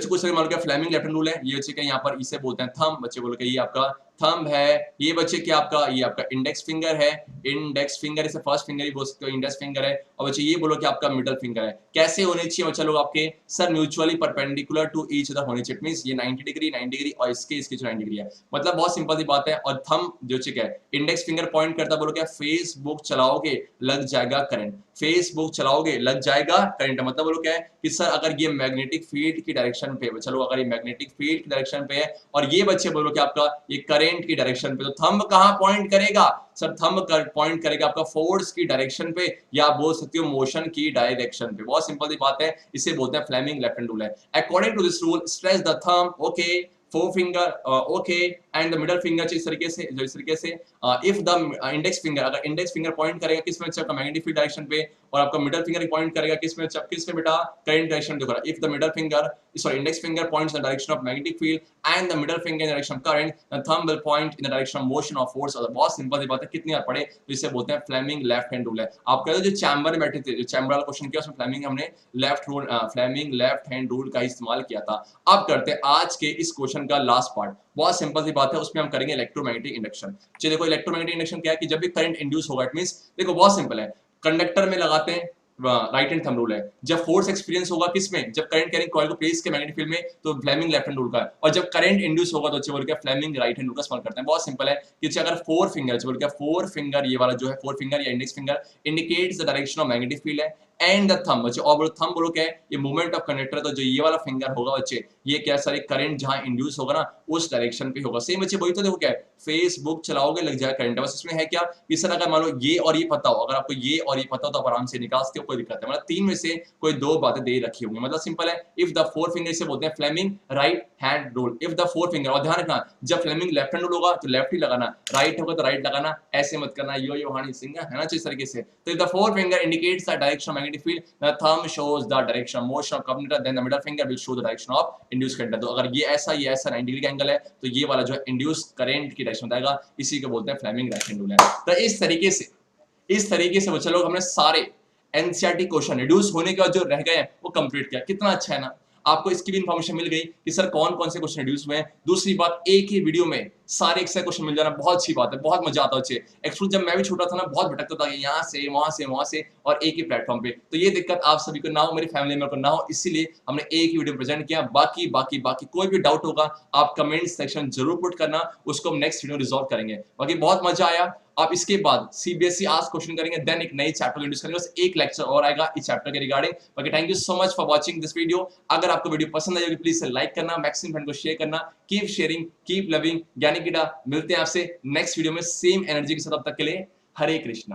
कुछ मान लो क्या फ्लेमिंग लेफ्ट हैंड रूल है, ये बच्चे का यहाँ पर इसे बोलते हैं थंब, बच्चे बोलो कि ये आपका थंब है, ये बच्चे क्या आपका, ये आपका इंडेक्स फिंगर है, इंडेक्स फिंगर इसे फर्स्ट फिंगर ही बोल सकते हो, इंडेक्स फिंगर है, और बच्चे ये बोलो कि आपका मिडल फिंगर है। कैसे होने चाहिए बच्चा लोग आपके, sir mutually perpendicular to each other होने चाहिए, मींस ये 90 डिग्री 90 डिग्री और इसके जो 90 डिग्री है, मतलब बहुत सिंपल सी बात है। और थंब जो चिक है, इंडेक्स फिंगर पॉइंट करता, बोलो क्या, फेसबुक चलाओगे लग जाएगा करंट, फेसबुक चलाओगे लग जाएगा करंट, मतलब बोलो क्या है कि सर अगर ये मैग्नेटिक फील्ड की डायरेक्शन पे, चलो अगर ये मैग्नेटिक फील्ड की डायरेक्शन पे है और ये बच्चे बोलो कि आपका ये करंट की डायरेक्शन पे, तो थंब कहां पॉइंट करेगा, सर थंब पॉइंट करेगा आपका फोर्स की डायरेक्शन पे, या आप बोल सकते हो मोशन की डायरेक्शन पे। बहुत सिंपल सी बात है, इसे बोलते हैं फ्लेमिंग लेफ्ट हैंड रूल है। According to this rule stretch the thumb, okay, forefinger, okay, and the middle finger इस तरीके से, जो इस तरीके से, if the index finger, अगर इंडेक्स फिंगर पॉइंट करेगा किस में, आपका मैग्नेटिक फील्ड डायरेक्शन पे, और आपका मिडल फिंगर पॉइंट करेगा किस में, बेटा करंट डायरेक्शन पे। If the middle finger, sorry index finger points in the direction of magnetic field and the middle finger in the direction of current, the thumb will point in the direction of motion of force. बहुत सिंपल सी बात है, कितनी बार पढ़े, तो इसे बोलते हैं फ्लेमिंग लेफ्ट हैंड रूल है। आप कहते हो जो चैम्बर में बैठे थे, जो चैम्बर वाला क्वेश्चन किया उसमें फ्लेमिंग हमने left rule, Fleming left hand rule का इस्तेमाल किया था। अब करते हैं आज के इस क्वेश्चन का लास्ट पार्ट, बहुत सिंपल सी बात है, उसमें हम करेंगे इलेक्ट्रोमैग्नेटिक इंडक्शन। चलिए देखो, इलेक्ट्रोमैग्नेटिक इंडक्शन क्या है कि जब भी करंट इंड्यूस होगा, इट मींस देखो बहुत सिंपल है, कंडक्टर में लगाते हैं, राइट हैंड थंब रूल है। जब फोर्स एक्सपीरियंस होगा किसमें, जब करंट कैरिंग कॉइल को प्लेस के मैग्नेटिक फील्ड में, तो फ्लेमिंग लेफ्ट हैंड रूल का है। और जब करंट इंड्यूस होगा तो बोल के फ्लेमिंग राइट हैंड रूल का इस्तेमाल करते हैं। बहुत सिंपल है कि अगर फोर फिंगर, बोल के फोर फिंगर, ये वाला जो है फोर फिंगर या index finger indicates the direction of magnetic field है, एंड द थंब, बच्चे और थंब बोलो क्या है, ये मूवमेंट ऑफ कंडक्टर, तो जो ये वाला फिंगर होगा बच्चे, ये क्या सारे करंट जहां इंड्यूस होगा ना उस डायरेक्शन पे होगा। सेम बच्चे वही तो देखो क्या है, फेसबुक चलाओगे लग जाएगा करंट। बस इसमें है क्या कि सर अगर मान लो ये और ये पता हो, अगर आपको ये और ये पता हो तो आप आराम से निकाल सकते हो, कोई दिक्कत है, मतलब तीन में से कोई दो बातें दे रखी होंगी। मतलब सिंपल है, इफ द फोर फिंगर से बोलते हैं Fleming right hand rule, if the four finger, और ध्यान रखना जब फ्लेमिंग लेफ्ट हैंड रूल होगा तो लेफ्ट ही लगाना, राइट होगा तो राइट लगाना, ऐसे मत करना यो हानी सिंह है ना, इस तरीके से। तो if the four finger indicates the direction of magnetic field, the thumb shows the direction of motion of conductor, then the middle finger will show the direction of induced current. तो अगर ये ऐसा 90 डिग्री का एंगल है तो ये वाला जो है इंड्यूस करंट की डायरेक्शन बताएगा, इसी को बोलते हैं फ्लेमिंग राइट हैंड रूल है। तो इस तरीके से बच्चे लोग हमने सारे एनसीईआरटी क्वेश्चन रिड्यूस होने के बाद जो रह गए हैं वो कंप्लीट किया। कितना अच्छा है ना, आपको इसकी भी इंफॉर्मेशन मिल गई कि सर कौन कौन से क्वेश्चन रिड्यूस हुए हैं। दूसरी बात, एक ही वीडियो में सारे एक्सरसाइज क्वेश्चन मिल जाना बहुत अच्छी बात है, बहुत मजा आता है बच्चे। एक्चुअली जब मैं भी छोटा था ना, बहुत भटकता था यहाँ से वहां से और एक ही प्लेटफॉर्म पे, तो ये दिक्कत आप सभी को ना हो, मेरी फैमिली मेंबर को ना हो, इसीलिए हमने एक ही वीडियो प्रेजेंट किया। बाकी कोई भी डाउट होगा आप कमेंट सेक्शन जरूर पुट करना, उसको हम नेक्स्ट वीडियो रिजॉल्व करेंगे। बाकी बहुत मजा आया। आप इसके बाद सीबीएसई आज क्वेश्चन करेंगे, देन एक नई चैप्टर इंट्रोड्यूस करेंगे, बस एक लेक्चर और आएगा इस चैप्टर के रिगार्डिंग। बाकी thank you so much for watching this video. अगर आपको वीडियो पसंद आई होगी प्लीज से लाइक करना, मैक्सिमम फ्रेंड को शेयर करना। Keep sharing, keep loving. ज्ञानी कीड़ा, मिलते हैं आपसे नेक्स्ट वीडियो में सेम एनर्जी के साथ। तब तक के लिए हरे कृष्णा।